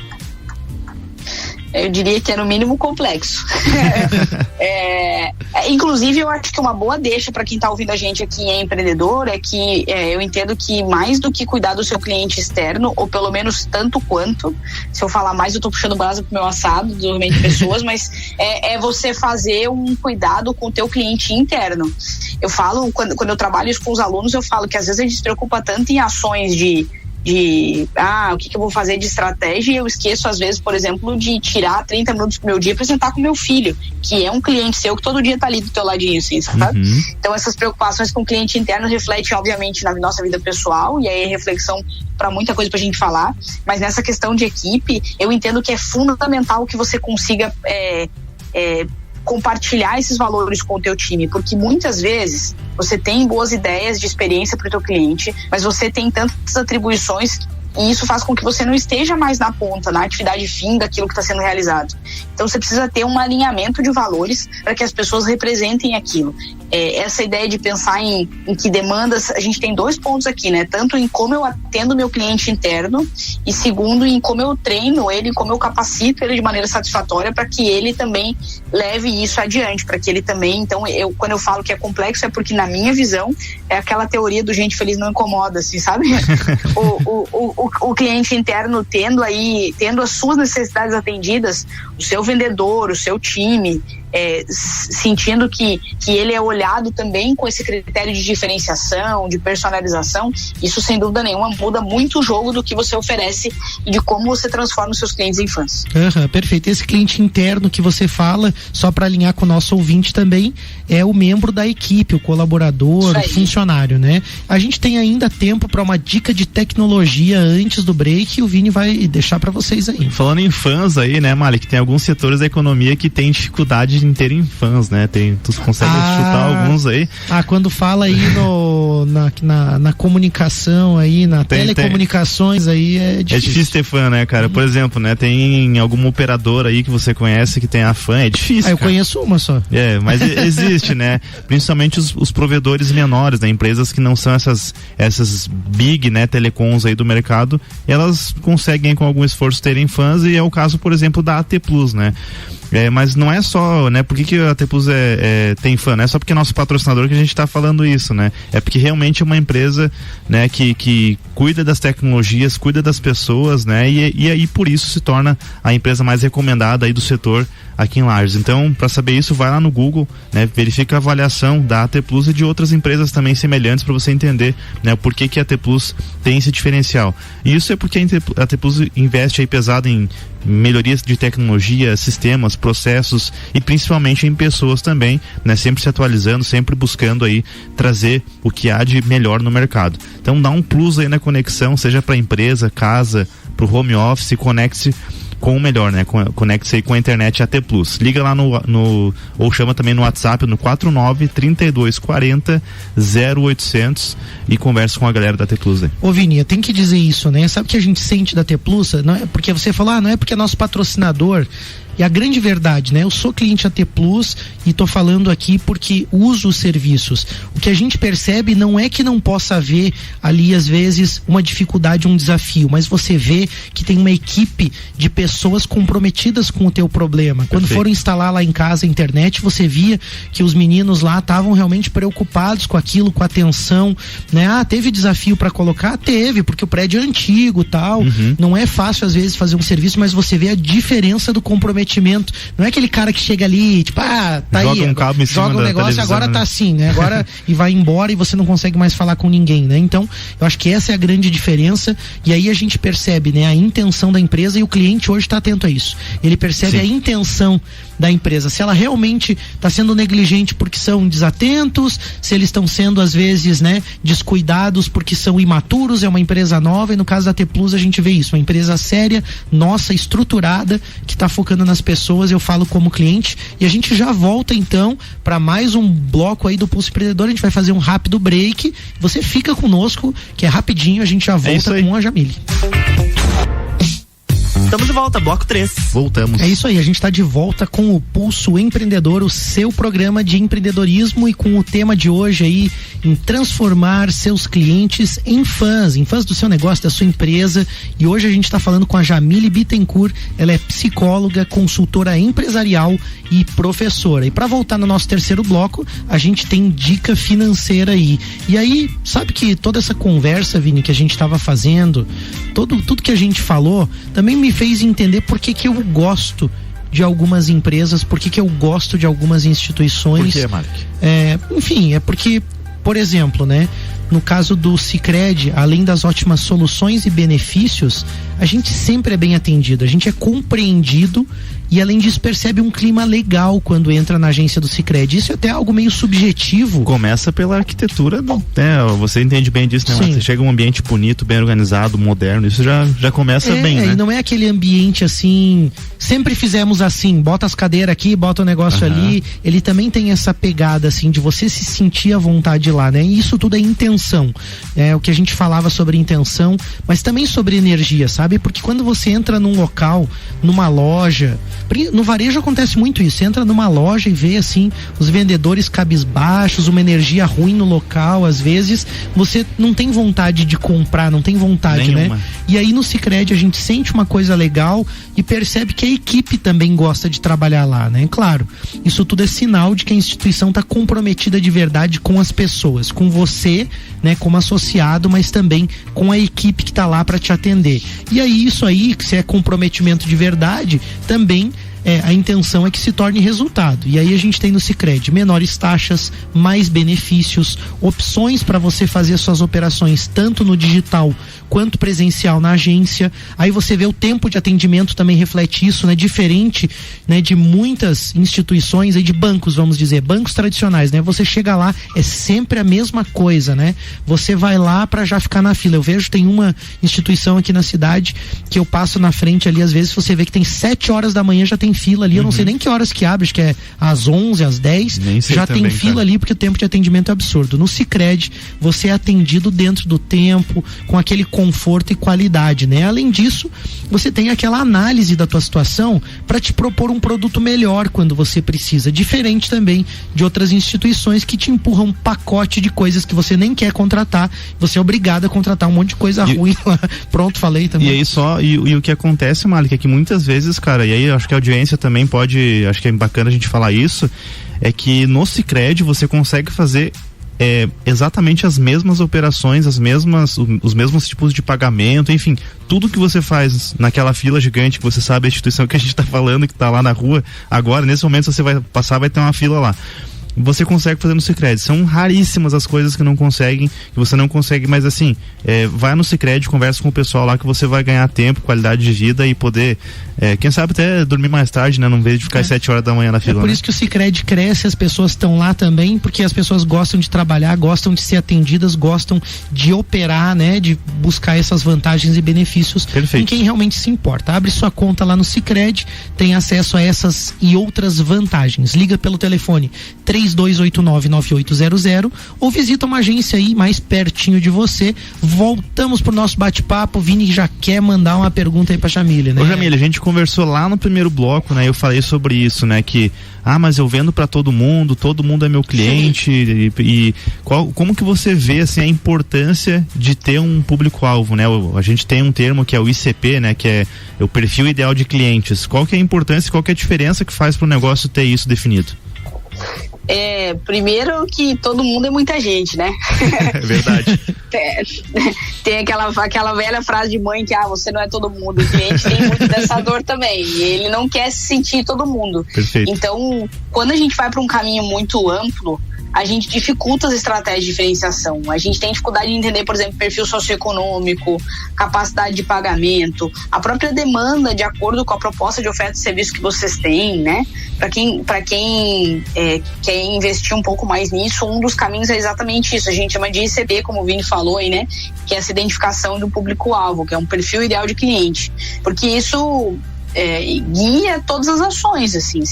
Eu diria que é no mínimo complexo. Inclusive, eu acho que uma boa deixa para quem está ouvindo a gente aqui é empreendedor, é que eu entendo que mais do que cuidar do seu cliente externo, ou pelo menos tanto quanto, se eu falar mais eu estou puxando brasa pro meu assado, desenvolvimento de pessoas, mas é você fazer um cuidado com o teu cliente interno. Eu falo, quando eu trabalho isso com os alunos, eu falo que às vezes a gente se preocupa tanto em ações de o que eu vou fazer de estratégia, e eu esqueço às vezes, por exemplo, de tirar 30 minutos do meu dia para sentar com meu filho, que é um cliente seu que todo dia tá ali do teu ladinho, assim, sabe? Então essas preocupações com o cliente interno refletem obviamente na nossa vida pessoal, e aí é reflexão para muita coisa pra gente falar, mas nessa questão de equipe, eu entendo que é fundamental que você consiga compartilhar esses valores com o teu time, porque muitas vezes você tem boas ideias de experiência para o teu cliente, mas você tem tantas atribuições e isso faz com que você não esteja mais na ponta, na atividade fim daquilo que está sendo realizado. Então você precisa ter um alinhamento de valores para que as pessoas representem aquilo. Essa ideia de pensar em que demandas, a gente tem 2 pontos aqui, né? Tanto em como eu atendo meu cliente interno e segundo em como eu treino ele, como eu capacito ele de maneira satisfatória para que ele também leve isso adiante, para que ele também, então quando eu falo que é complexo é porque na minha visão é aquela teoria do gente feliz não incomoda, assim, sabe? O cliente interno tendo as suas necessidades atendidas, o seu vendedor, o seu time, sentindo que ele é olhado também com esse critério de diferenciação, de personalização, isso sem dúvida nenhuma muda muito o jogo do que você oferece e de como você transforma os seus clientes em fãs. Perfeito. Esse cliente interno que você fala, só para alinhar com o nosso ouvinte também, é o membro da equipe, o colaborador, o funcionário, né? A gente tem ainda tempo para uma dica de tecnologia antes do break e o Vini vai deixar para vocês aí. Falando em fãs aí, né, Malik, tem alguns setores da economia que tem dificuldade em terem fãs, né? Tu consegue chutar alguns aí? Quando fala aí na comunicação aí, telecomunicações aí é difícil. É difícil ter fã, né, cara? Por exemplo, né, tem alguma operadora aí que você conhece que tem a fã, é difícil. Eu conheço uma só. Mas existe, né? Principalmente os provedores menores, né? Empresas que não são essas big, né, telecoms aí do mercado, elas conseguem com algum esforço terem fãs, e é o caso, por exemplo, da AT Plus, né? Mas não é só, né? Por que a AT Plus tem fã? Não é só porque é nosso patrocinador que a gente está falando isso, né? É porque realmente é uma empresa, né, que cuida das tecnologias, cuida das pessoas, né? E aí por isso se torna a empresa mais recomendada aí do setor aqui em Lages. Então, para saber isso, vai lá no Google, né? Verifica a avaliação da AT Plus e de outras empresas também semelhantes para você entender, né, por que a AT Plus tem esse diferencial. E isso é porque a AT Plus investe aí pesado em melhorias de tecnologia, sistemas, processos e principalmente em pessoas também, né? Sempre se atualizando, sempre buscando aí trazer o que há de melhor no mercado. Então dá um plus aí na conexão, seja para empresa, casa, para o home office, conecte-se com o melhor, né? Conecte-se aí com a internet AT Plus. Liga lá ou chama também no WhatsApp no 49-3240-0800 e conversa com a galera da AT Plus aí. Ô Vini, tem que dizer isso, né? Sabe o que a gente sente da AT Plus? Não é porque você falou, não é porque é nosso patrocinador. E a grande verdade, né? Eu sou cliente AT Plus e tô falando aqui porque uso os serviços. O que a gente percebe não é que não possa haver ali, às vezes, uma dificuldade, um desafio, mas você vê que tem uma equipe de pessoas comprometidas com o teu problema. Quando foram instalar lá em casa a internet, você via que os meninos lá estavam realmente preocupados com aquilo, com a atenção, né? Teve desafio para colocar? Teve, porque o prédio é antigo, tal. Não é fácil, às vezes, fazer um serviço, mas você vê a diferença do comprometimento. Não é aquele cara que chega ali, tipo, tá joga aí, um cabo em cima joga um negócio, agora, né? Tá assim, né? Agora e vai embora e você não consegue mais falar com ninguém, né? Então, eu acho que essa é a grande diferença, e aí a gente percebe, né, a intenção da empresa, e o cliente hoje está atento a isso. Ele percebe a intenção da empresa, se ela realmente está sendo negligente porque são desatentos, se eles estão sendo às vezes, né, descuidados porque são imaturos, é uma empresa nova, e no caso da AT Plus a gente vê isso, uma empresa séria, nossa, estruturada, que está focando nas pessoas. Eu falo como cliente, e a gente já volta então para mais um bloco aí do Pulso Empreendedor. A gente vai fazer um rápido break, você fica conosco, que é rapidinho, a gente já volta com a Jamile. Estamos de volta, bloco 3. Voltamos. É isso aí, a gente está de volta com o Pulso Empreendedor, o seu programa de empreendedorismo, e com o tema de hoje aí, em transformar seus clientes em fãs do seu negócio, da sua empresa. E hoje a gente está falando com a Jamile Bittencourt. Ela é psicóloga, consultora empresarial e professora. E para voltar no nosso terceiro bloco, a gente tem dica financeira aí. E aí, sabe que toda essa conversa, Vini, que a gente estava fazendo, tudo que a gente falou, também me fez entender por que eu gosto de algumas empresas, por que eu gosto de algumas instituições. Por que, Mark? Enfim, é porque, por exemplo, né? No caso do Sicredi, além das ótimas soluções e benefícios, a gente sempre é bem atendido, a gente é compreendido e, além disso, percebe um clima legal quando entra na agência do Sicredi. Isso é até algo meio subjetivo. Começa pela arquitetura, né? Você entende bem disso, né? Você chega um ambiente bonito, bem organizado, moderno, isso já começa bem, né? E não é aquele ambiente assim, sempre fizemos assim, bota as cadeiras aqui, bota o negócio ali. Ele também tem essa pegada assim, de você se sentir à vontade lá, né? E isso tudo é intenção. É o que a gente falava sobre intenção, mas também sobre energia, sabe? Porque quando você entra num local, numa loja, no varejo acontece muito isso, você entra numa loja e vê assim, os vendedores cabisbaixos, uma energia ruim no local, às vezes você não tem vontade de comprar, não tem vontade, nenhuma, né? E aí no Sicredi a gente sente uma coisa legal e percebe que a equipe também gosta de trabalhar lá, né? Claro, isso tudo é sinal de que a instituição está comprometida de verdade com as pessoas, com você, né, como associado, mas também com a equipe que está lá para te atender. E aí isso aí, se é comprometimento de verdade, também a intenção é que se torne resultado. E aí a gente tem no Sicredi menores taxas, mais benefícios, opções para você fazer suas operações tanto no digital quanto presencial na agência. Aí você vê o tempo de atendimento também reflete isso, né? Diferente, né, de muitas instituições aí, de bancos, vamos dizer, bancos tradicionais, né? Você chega lá, é sempre a mesma coisa, né? Você vai lá para já ficar na fila. Eu vejo, tem uma instituição aqui na cidade que eu passo na frente ali, às vezes você vê que tem 7 horas da manhã, já tem fila ali, eu não sei nem que horas que abre, acho que é às 11, às 10, já também, tem fila ali, porque o tempo de atendimento é absurdo. No Sicredi, você é atendido dentro do tempo, com aquele conforto e qualidade, né? Além disso, você tem aquela análise da tua situação para te propor um produto melhor quando você precisa, diferente também de outras instituições que te empurram um pacote de coisas que você nem quer contratar, você é obrigado a contratar um monte de coisa ruim lá. Pronto, falei também. E aí e o que acontece, Malik, é que muitas vezes, cara, e aí eu acho que a audiência também pode, acho que é bacana a gente falar isso, é que no Sicredi você consegue fazer exatamente as mesmas operações, os mesmos tipos de pagamento, enfim, tudo que você faz naquela fila gigante, que você sabe a instituição que a gente está falando, que está lá na rua, agora, nesse momento você vai passar, vai ter uma fila lá. Você consegue fazer no Sicredi. São raríssimas as coisas que você não consegue, mas assim, vai no Sicredi, conversa com o pessoal lá que você vai ganhar tempo, qualidade de vida e poder, quem sabe até dormir mais tarde, né? Não vez de ficar às 7 horas da manhã na fila. É por isso que o Sicredi cresce, as pessoas estão lá também, porque as pessoas gostam de trabalhar, gostam de ser atendidas, gostam de operar, né? De buscar essas vantagens e benefícios. Perfeito. Em quem realmente se importa. Abre sua conta lá no Sicredi, tem acesso a essas e outras vantagens. Liga pelo telefone 3289-9800 ou visita uma agência aí mais pertinho de você. Voltamos pro nosso bate-papo. Vini já quer mandar uma pergunta aí pra Jamile, né? Ô Jamile, a gente conversou lá no primeiro bloco, né? Eu falei sobre isso, né? Que, mas eu vendo pra todo mundo é meu cliente. Como que você vê, assim, a importância de ter um público-alvo, né? A gente tem um termo que é o ICP, né? Que é o perfil ideal de clientes. Qual que é a importância, qual que é a diferença que faz pro negócio ter isso definido? Primeiro que todo mundo é muita gente, né? É verdade. Tem aquela velha frase de mãe que você não é todo mundo. O cliente tem muito dessa dor também. E ele não quer se sentir todo mundo. Perfeito. Então, quando a gente vai para um caminho muito amplo, a gente dificulta as estratégias de diferenciação. A gente tem dificuldade de entender, por exemplo, perfil socioeconômico, capacidade de pagamento, a própria demanda de acordo com a proposta de oferta de serviço que vocês têm, né? Para quem quer investir um pouco mais nisso, um dos caminhos é exatamente isso. A gente chama de ICP, como o Vini falou aí, né? Que é essa identificação do público-alvo, que é um perfil ideal de cliente. Porque isso guia todas as ações, assim.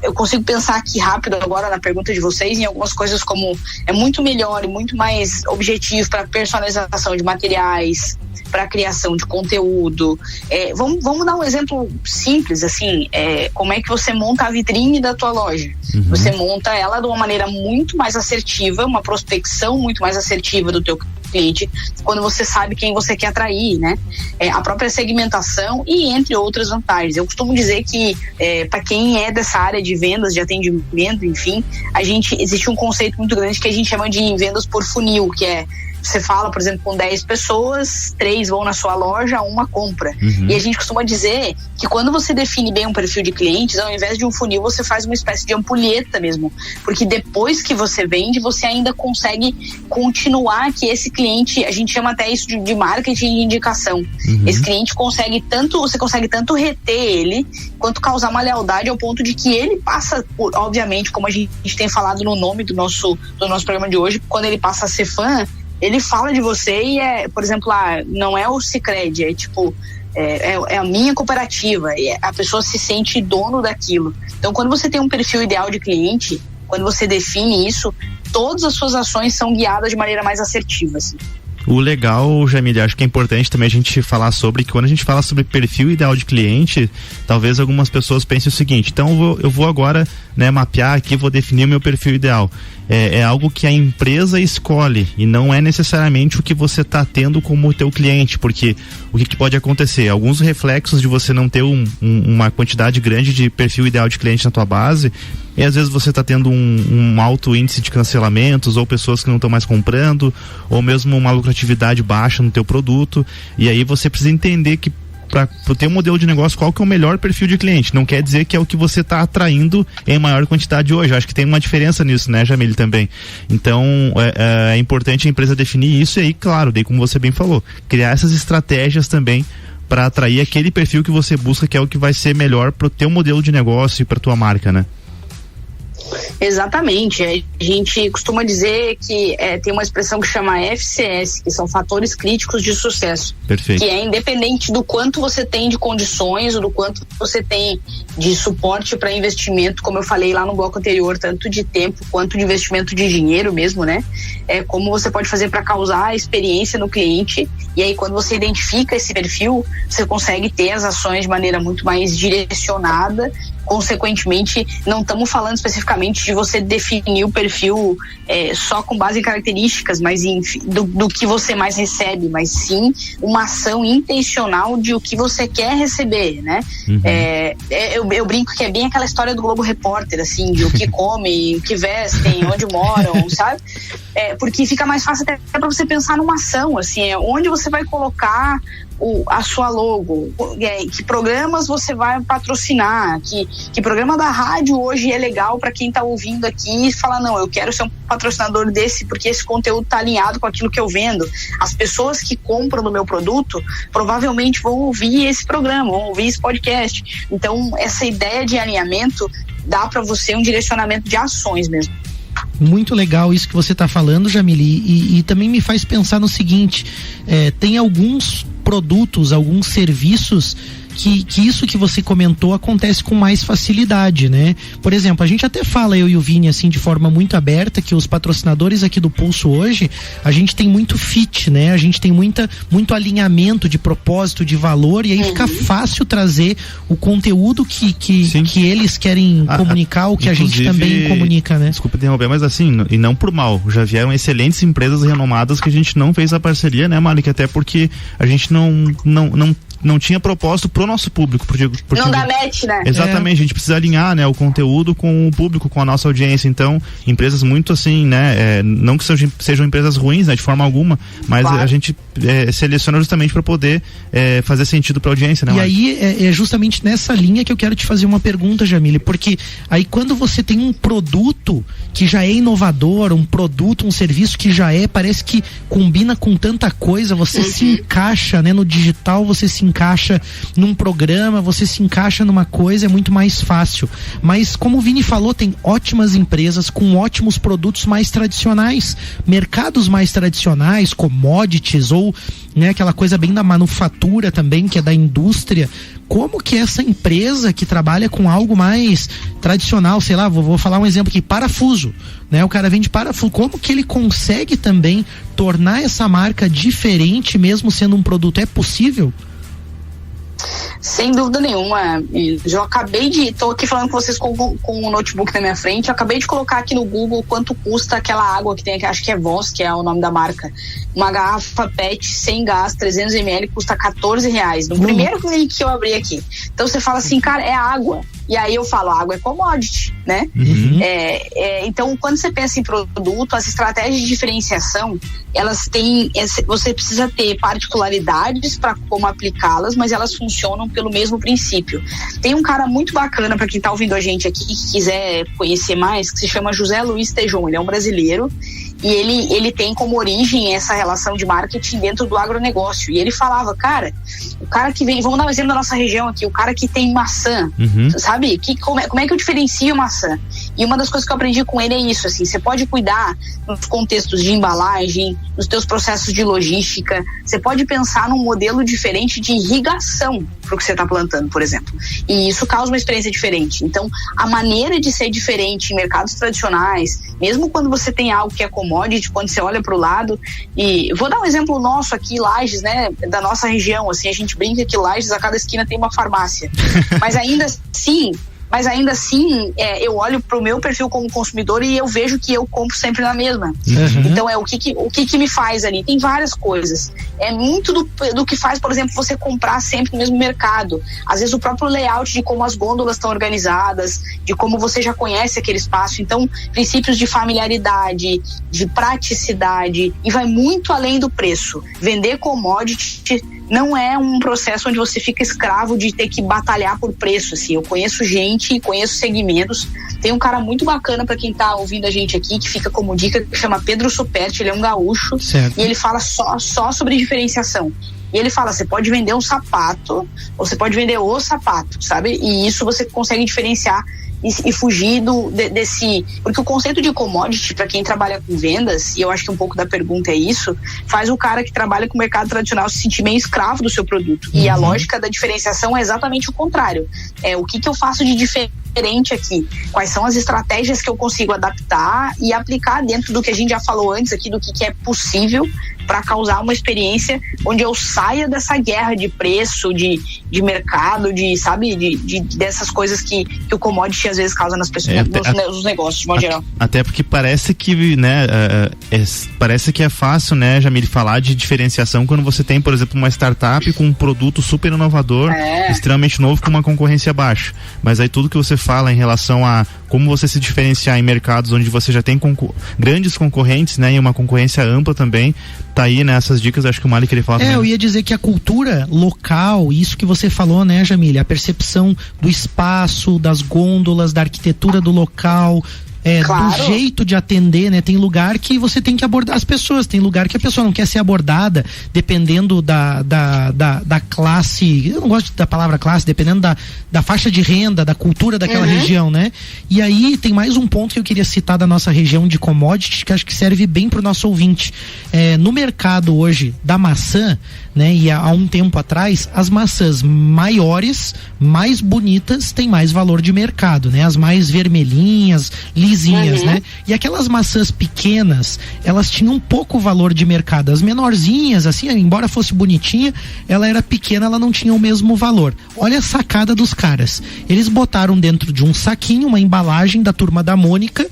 Eu consigo pensar aqui rápido agora na pergunta de vocês em algumas coisas como é muito melhor e muito mais objetivo para personalização de materiais, para criação de conteúdo. Vamos dar um exemplo simples, assim, como é que você monta a vitrine da tua loja. Você monta ela de uma maneira muito mais assertiva, uma prospecção muito mais assertiva do teu cliente, quando você sabe quem você quer atrair, né? A própria segmentação e entre outras vantagens. Eu costumo dizer que para quem é dessa área de vendas, de atendimento, enfim, existe um conceito muito grande que a gente chama de vendas por funil, que é você fala, por exemplo, com 10 pessoas, 3 vão na sua loja, 1 compra. E a gente costuma dizer que quando você define bem um perfil de clientes, ao invés de um funil, você faz uma espécie de ampulheta mesmo. Porque depois que você vende, você ainda consegue continuar que esse cliente, a gente chama até isso de marketing de indicação. Esse cliente você consegue tanto reter ele, quanto causar uma lealdade ao ponto de que ele passa por, obviamente, como a gente tem falado no nome do nosso programa de hoje, quando ele passa a ser fã, ele fala de você e por exemplo, não é o Sicredi, é a minha cooperativa, e a pessoa se sente dono daquilo. Então, quando você tem um perfil ideal de cliente, quando você define isso, todas as suas ações são guiadas de maneira mais assertiva, assim. O legal, Jamile, acho que é importante também a gente falar sobre que quando a gente fala sobre perfil ideal de cliente, talvez algumas pessoas pensem o seguinte: então eu vou agora, né, mapear aqui, vou definir o meu perfil ideal. É algo que a empresa escolhe e não é necessariamente o que você está tendo como teu cliente, porque o que pode acontecer? Alguns reflexos de você não ter uma quantidade grande de perfil ideal de cliente na tua base, e às vezes você está tendo um alto índice de cancelamentos, ou pessoas que não estão mais comprando, ou mesmo uma lucratividade baixa no teu produto, e aí você precisa entender que para ter um modelo de negócio, qual que é o melhor perfil de cliente. Não quer dizer que é o que você está atraindo em maior quantidade hoje. Acho que tem uma diferença nisso, né, Jamile, também. Então, é importante a empresa definir isso e aí, claro, daí como você bem falou, criar essas estratégias também para atrair aquele perfil que você busca, que é o que vai ser melhor para o teu modelo de negócio e para tua marca, né? Exatamente, a gente costuma dizer que tem uma expressão que chama FCS, que são fatores críticos de sucesso. Perfeito. Que é independente do quanto você tem de condições ou do quanto você tem de suporte para investimento, como eu falei lá no bloco anterior, tanto de tempo quanto de investimento de dinheiro mesmo, né? Como você pode fazer para causar a experiência no cliente, e aí quando você identifica esse perfil, você consegue ter as ações de maneira muito mais direcionada. Consequentemente, não estamos falando especificamente de você definir o perfil só com base em características, mas do que você mais recebe, mas sim uma ação intencional de o que você quer receber, né? Eu brinco que é bem aquela história do Globo Repórter, assim, de o que comem, o que vestem, onde moram, sabe? Porque fica mais fácil até para você pensar numa ação, assim, onde você vai colocar a sua logo, que programas você vai patrocinar, que programa da rádio hoje é legal para quem tá ouvindo aqui e fala, não, eu quero ser um patrocinador desse porque esse conteúdo tá alinhado com aquilo que eu vendo. As pessoas que compram do meu produto provavelmente vão ouvir esse programa, vão ouvir esse podcast. Então, essa ideia de alinhamento dá para você um direcionamento de ações mesmo. Muito legal isso que você está falando, Jamile, e também me faz pensar no seguinte: tem alguns produtos, alguns serviços que isso que você comentou acontece com mais facilidade, né? Por exemplo, a gente até fala, eu e o Vini, assim, de forma muito aberta, que os patrocinadores aqui do Pulso hoje, a gente tem muito fit, né? A gente tem muito alinhamento de propósito, de valor, e aí fica fácil trazer o conteúdo que eles querem comunicar, o que a gente também comunica, né? Desculpa interromper, mas assim, e não por mal, já vieram excelentes empresas renomadas que a gente não fez a parceria, né, Malik? Até porque a gente não tinha propósito pro nosso público. Porque não dá match, né? Exatamente, a gente precisa alinhar, né, o conteúdo com o público, com a nossa audiência. Então, empresas muito assim, né, não que sejam empresas ruins, né, de forma alguma, mas claro, a gente seleciona justamente para poder fazer sentido pra audiência, né? E aí, é justamente nessa linha que eu quero te fazer uma pergunta, Jamile, porque aí quando você tem um produto que já é inovador, um produto, um serviço que já parece que combina com tanta coisa, você se encaixa, né, no digital, você se encaixa num programa, você se encaixa numa coisa, é muito mais fácil. Mas como o Vini falou, tem ótimas empresas com ótimos produtos mais tradicionais, mercados mais tradicionais, commodities ou, né, aquela coisa bem da manufatura também, que é da indústria. Como que essa empresa que trabalha com algo mais tradicional, sei lá, vou falar um exemplo aqui, parafuso, né? O cara vende parafuso, como que ele consegue também tornar essa marca diferente mesmo sendo um produto? É possível? Sem dúvida nenhuma. Tô aqui falando com vocês com o notebook na minha frente, eu acabei de colocar aqui no Google quanto custa aquela água que tem aqui, acho que é Voss, que é o nome da marca. Uma garrafa PET sem gás, 300 ml, custa R$14. No primeiro link que eu abri aqui. Então você fala assim, cara, é água. E aí eu falo, água é commodity, né? Uhum. Então, quando você pensa em produto, as estratégias de diferenciação, elas têm, você precisa ter particularidades para como aplicá-las, mas elas funcionam pelo mesmo princípio. Tem um cara muito bacana, para quem tá ouvindo a gente aqui, que quiser conhecer mais, que se chama José Luiz Tejon. Ele é um brasileiro e ele tem como origem essa relação de marketing dentro do agronegócio. E ele falava, cara, o cara que vem, vamos dar um exemplo da nossa região aqui, o cara que tem maçã, sabe? Como é que eu diferencio maçã? E uma das coisas que eu aprendi com ele é isso, assim, você pode cuidar nos contextos de embalagem, nos teus processos de logística, você pode pensar num modelo diferente de irrigação para o que você está plantando, por exemplo. E isso causa uma experiência diferente. Então, a maneira de ser diferente em mercados tradicionais, mesmo quando você tem algo que é commodity, quando você olha para o lado, e vou dar um exemplo nosso aqui, Lages, né, da nossa região, assim, a gente brinca que Lages, a cada esquina tem uma farmácia. Mas ainda assim, eu olho pro meu perfil como consumidor e eu vejo que eu compro sempre na mesma. Uhum. Então, o que me faz ali? Tem várias coisas. É muito do que faz, por exemplo, você comprar sempre no mesmo mercado. Às vezes, o próprio layout de como as gôndolas estão organizadas, de como você já conhece aquele espaço. Então, princípios de familiaridade, de praticidade, e vai muito além do preço. Vender commodity não é um processo onde você fica escravo de ter que batalhar por preço, assim. Eu conheço gente, conheço segmentos. Tem um cara muito bacana para quem tá ouvindo a gente aqui, que fica como dica, que chama Pedro Superti, ele é um gaúcho, certo. E ele fala só sobre diferenciação. E ele fala, você pode vender um sapato, ou você pode vender o sapato, sabe? E isso você consegue diferenciar e fugir desse... Porque o conceito de commodity, para quem trabalha com vendas, e eu acho que um pouco da pergunta é isso, faz o cara que trabalha com o mercado tradicional se sentir meio escravo do seu produto. Uhum. E a lógica da diferenciação é exatamente o contrário. O que eu faço de diferente aqui? Quais são as estratégias que eu consigo adaptar e aplicar dentro do que a gente já falou antes aqui, do que é possível para causar uma experiência onde eu saia dessa guerra de preço, de mercado, dessas coisas que o commodity às vezes causa nas pessoas, nos negócios, de modo geral. Até porque parece que, né, parece que é fácil, né, Jamile, falar de diferenciação quando você tem, por exemplo, uma startup com um produto super inovador, extremamente novo, com uma concorrência baixa. Mas aí tudo que você fala em relação a como você se diferenciar em mercados onde você já tem grandes concorrentes, né, e uma concorrência ampla também, tá aí, né, essas dicas, acho que o Mali queria falar também. Eu ia dizer que a cultura local, isso que você falou, né, Jamile, a percepção do espaço, das gôndolas, da arquitetura do local, claro. Do jeito de atender, né? Tem lugar que você tem que abordar as pessoas, tem lugar que a pessoa não quer ser abordada, dependendo da classe, eu não gosto da palavra classe, dependendo da faixa de renda, da cultura daquela região, né? E aí tem mais um ponto que eu queria citar da nossa região de commodities, que acho que serve bem pro nosso ouvinte. No mercado hoje da maçã, né? E há um tempo atrás, as maçãs maiores, mais bonitas, têm mais valor de mercado, né? As mais vermelhinhas, lisinhas, né? E aquelas maçãs pequenas, elas tinham pouco valor de mercado. As menorzinhas, assim, embora fosse bonitinha, ela era pequena, ela não tinha o mesmo valor. Olha a sacada dos caras. Eles botaram dentro de um saquinho, uma embalagem da Turma da Mônica,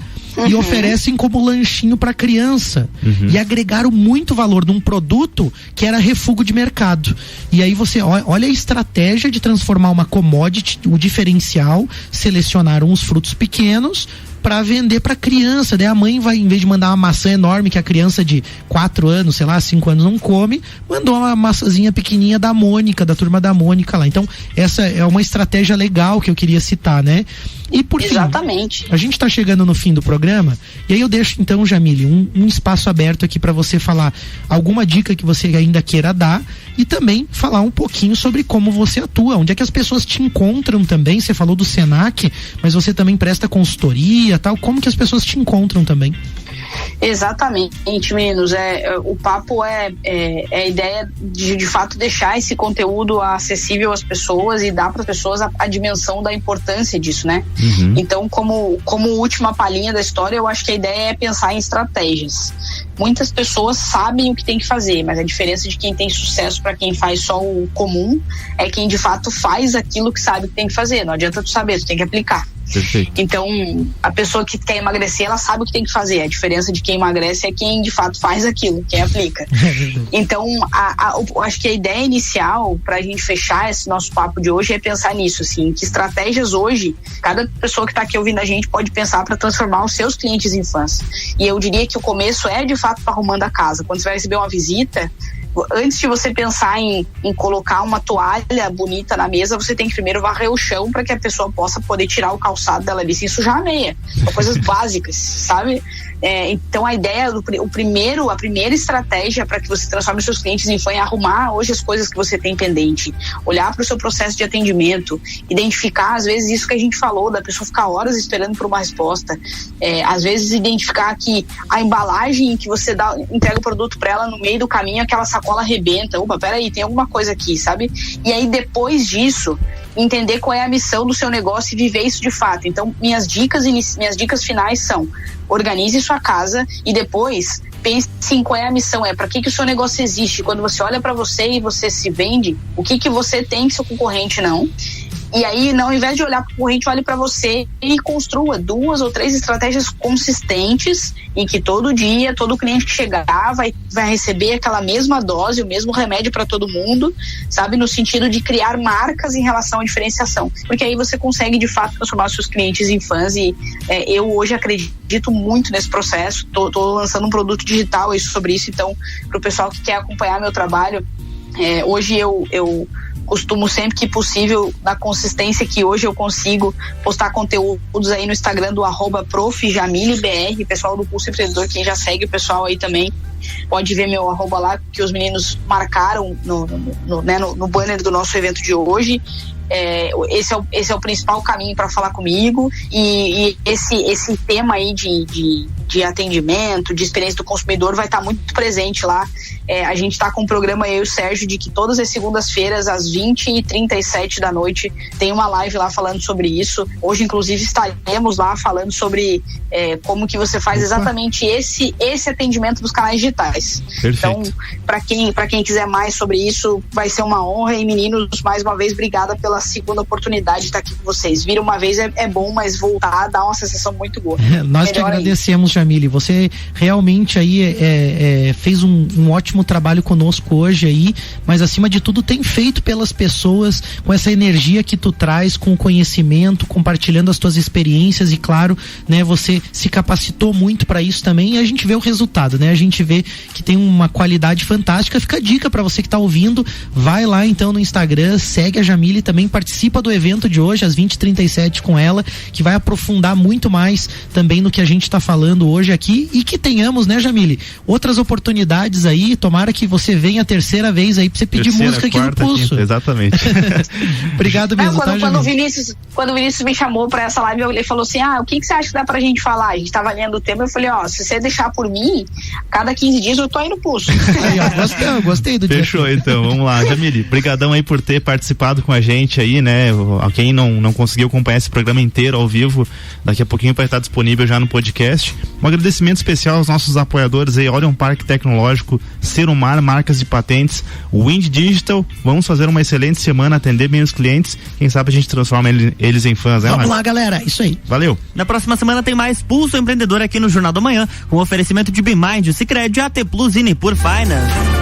e oferecem como lanchinho para criança. E agregaram muito valor num produto que era refúgio de mercado. E aí você olha a estratégia de transformar uma commodity, o diferencial, selecionaram os frutos pequenos, para vender para criança. Daí a mãe vai, em vez de mandar uma maçã enorme que a criança de 4 anos, sei lá, 5 anos não come, mandou uma maçãzinha pequenininha da Mônica, da turma da Mônica lá. Então, essa é uma estratégia legal que eu queria citar, né? E por Exatamente. fim, a gente tá chegando no fim do programa, e aí eu deixo então, Jamile, um espaço aberto aqui para você falar alguma dica que você ainda queira dar e também falar um pouquinho sobre como você atua, onde é que as pessoas te encontram também. Você falou do Senac, mas você também presta consultoria, tal, como que as pessoas te encontram também? Exatamente, meninos. O papo é a ideia de fato deixar esse conteúdo acessível às pessoas e dar para as pessoas a dimensão da importância disso, né? Uhum. Então, como última palhinha da história, eu acho que a ideia é pensar em estratégias. Muitas pessoas sabem o que tem que fazer, mas a diferença de quem tem sucesso para quem faz só o comum é quem de fato faz aquilo que sabe que tem que fazer. Não adianta tu saber, tu tem que aplicar. Perfeito. Então, a pessoa que quer emagrecer, ela sabe o que tem que fazer. A diferença de quem emagrece é quem de fato faz aquilo, quem aplica. Então, acho que a ideia inicial pra gente fechar esse nosso papo de hoje é pensar nisso, assim, que estratégias hoje, cada pessoa que tá aqui ouvindo a gente pode pensar para transformar os seus clientes em fãs. E eu diria que o começo é de fato arrumando a casa. Quando você vai receber uma visita, antes de você pensar em colocar uma toalha bonita na mesa, você tem que primeiro varrer o chão para que a pessoa possa poder tirar o calçado dela ali sem sujar a meia. São coisas básicas, sabe? Então a ideia, a primeira estratégia para que você transforme seus clientes em fã é arrumar hoje as coisas que você tem pendente, olhar para o seu processo de atendimento, identificar às vezes isso que a gente falou, da pessoa ficar horas esperando por uma resposta, às vezes identificar que a embalagem que você entrega o produto para ela no meio do caminho, aquela sacola arrebenta, peraí, tem alguma coisa aqui, sabe? E aí depois disso, entender qual é a missão do seu negócio e viver isso de fato. Então minhas dicas finais são: organize sua casa e depois pense em qual é a missão, para que o seu negócio existe. Quando você olha para você e você se vende, o que você tem que seu concorrente não. E aí, ao invés de olhar para o concorrente, olhe para você e construa 2 ou 3 estratégias consistentes em que todo dia, todo cliente que chegar vai receber aquela mesma dose, o mesmo remédio para todo mundo, sabe? No sentido de criar marcas em relação à diferenciação. Porque aí você consegue, de fato, transformar os seus clientes em fãs e eu hoje acredito muito nesse processo. Tô lançando um produto digital sobre isso, então, para o pessoal que quer acompanhar meu trabalho, hoje eu costumo sempre que possível, na consistência que hoje eu consigo, postar conteúdos aí no Instagram do @profjamilebr, pessoal do Pulso Empreendedor, quem já segue o pessoal aí também pode ver meu @ lá, que os meninos marcaram no banner do nosso evento de hoje. Esse é o principal caminho para falar comigo e esse tema aí de atendimento, de experiência do consumidor vai estar muito presente lá. A gente está com um programa, eu e o Sérgio, de que todas as segundas-feiras às 20h37 da noite tem uma live lá falando sobre isso. Hoje inclusive estaremos lá falando sobre como que você faz exatamente esse atendimento dos canais digitais. Perfeito. Então, para quem quiser mais sobre isso, vai ser uma honra. E meninos, mais uma vez, obrigada pela segunda oportunidade de estar aqui com vocês. Vir uma vez é bom, mas voltar dá uma sensação muito boa. Nós te agradecemos, Jamile. Você realmente aí fez um ótimo trabalho conosco hoje aí, mas acima de tudo tem feito pelas pessoas, com essa energia que tu traz, com o conhecimento, compartilhando as tuas experiências e claro, né, você se capacitou muito para isso também e a gente vê o resultado, né? A gente vê que tem uma qualidade fantástica. Fica a dica para você que tá ouvindo, vai lá então no Instagram, segue a Jamile, também participa do evento de hoje às 20h37 com ela, que vai aprofundar muito mais também no que a gente tá falando hoje aqui e que tenhamos, né, Jamile, outras oportunidades aí. Tomara que você venha a terceira vez aí pra você pedir música aqui no Pulso. Quinta, exatamente. Obrigado mesmo. Quando o Vinícius me chamou pra essa live, ele falou assim: o que você acha que dá pra gente falar? A gente tava lendo o tema, eu falei: se você deixar por mim, cada 15 dias eu tô aí no Pulso. Aí, gostei do dia. Fechou então, vamos lá. Jamile, brigadão aí por ter participado com a gente aí, né? Quem não conseguiu acompanhar esse programa inteiro ao vivo, daqui a pouquinho vai estar disponível já no podcast. Um agradecimento especial aos nossos apoiadores aí, Orion Parque Tecnológico, Serumar, marcas de patentes, Wind Digital. Vamos fazer uma excelente semana, atender bem os clientes. Quem sabe a gente transforma eles em fãs, né? Vamos lá, galera, isso aí. Valeu. Na próxima semana tem mais Pulso Empreendedor aqui no Jornal da Manhã, com oferecimento de Bimind, Sicredi, AT Plus e Nipur Finance.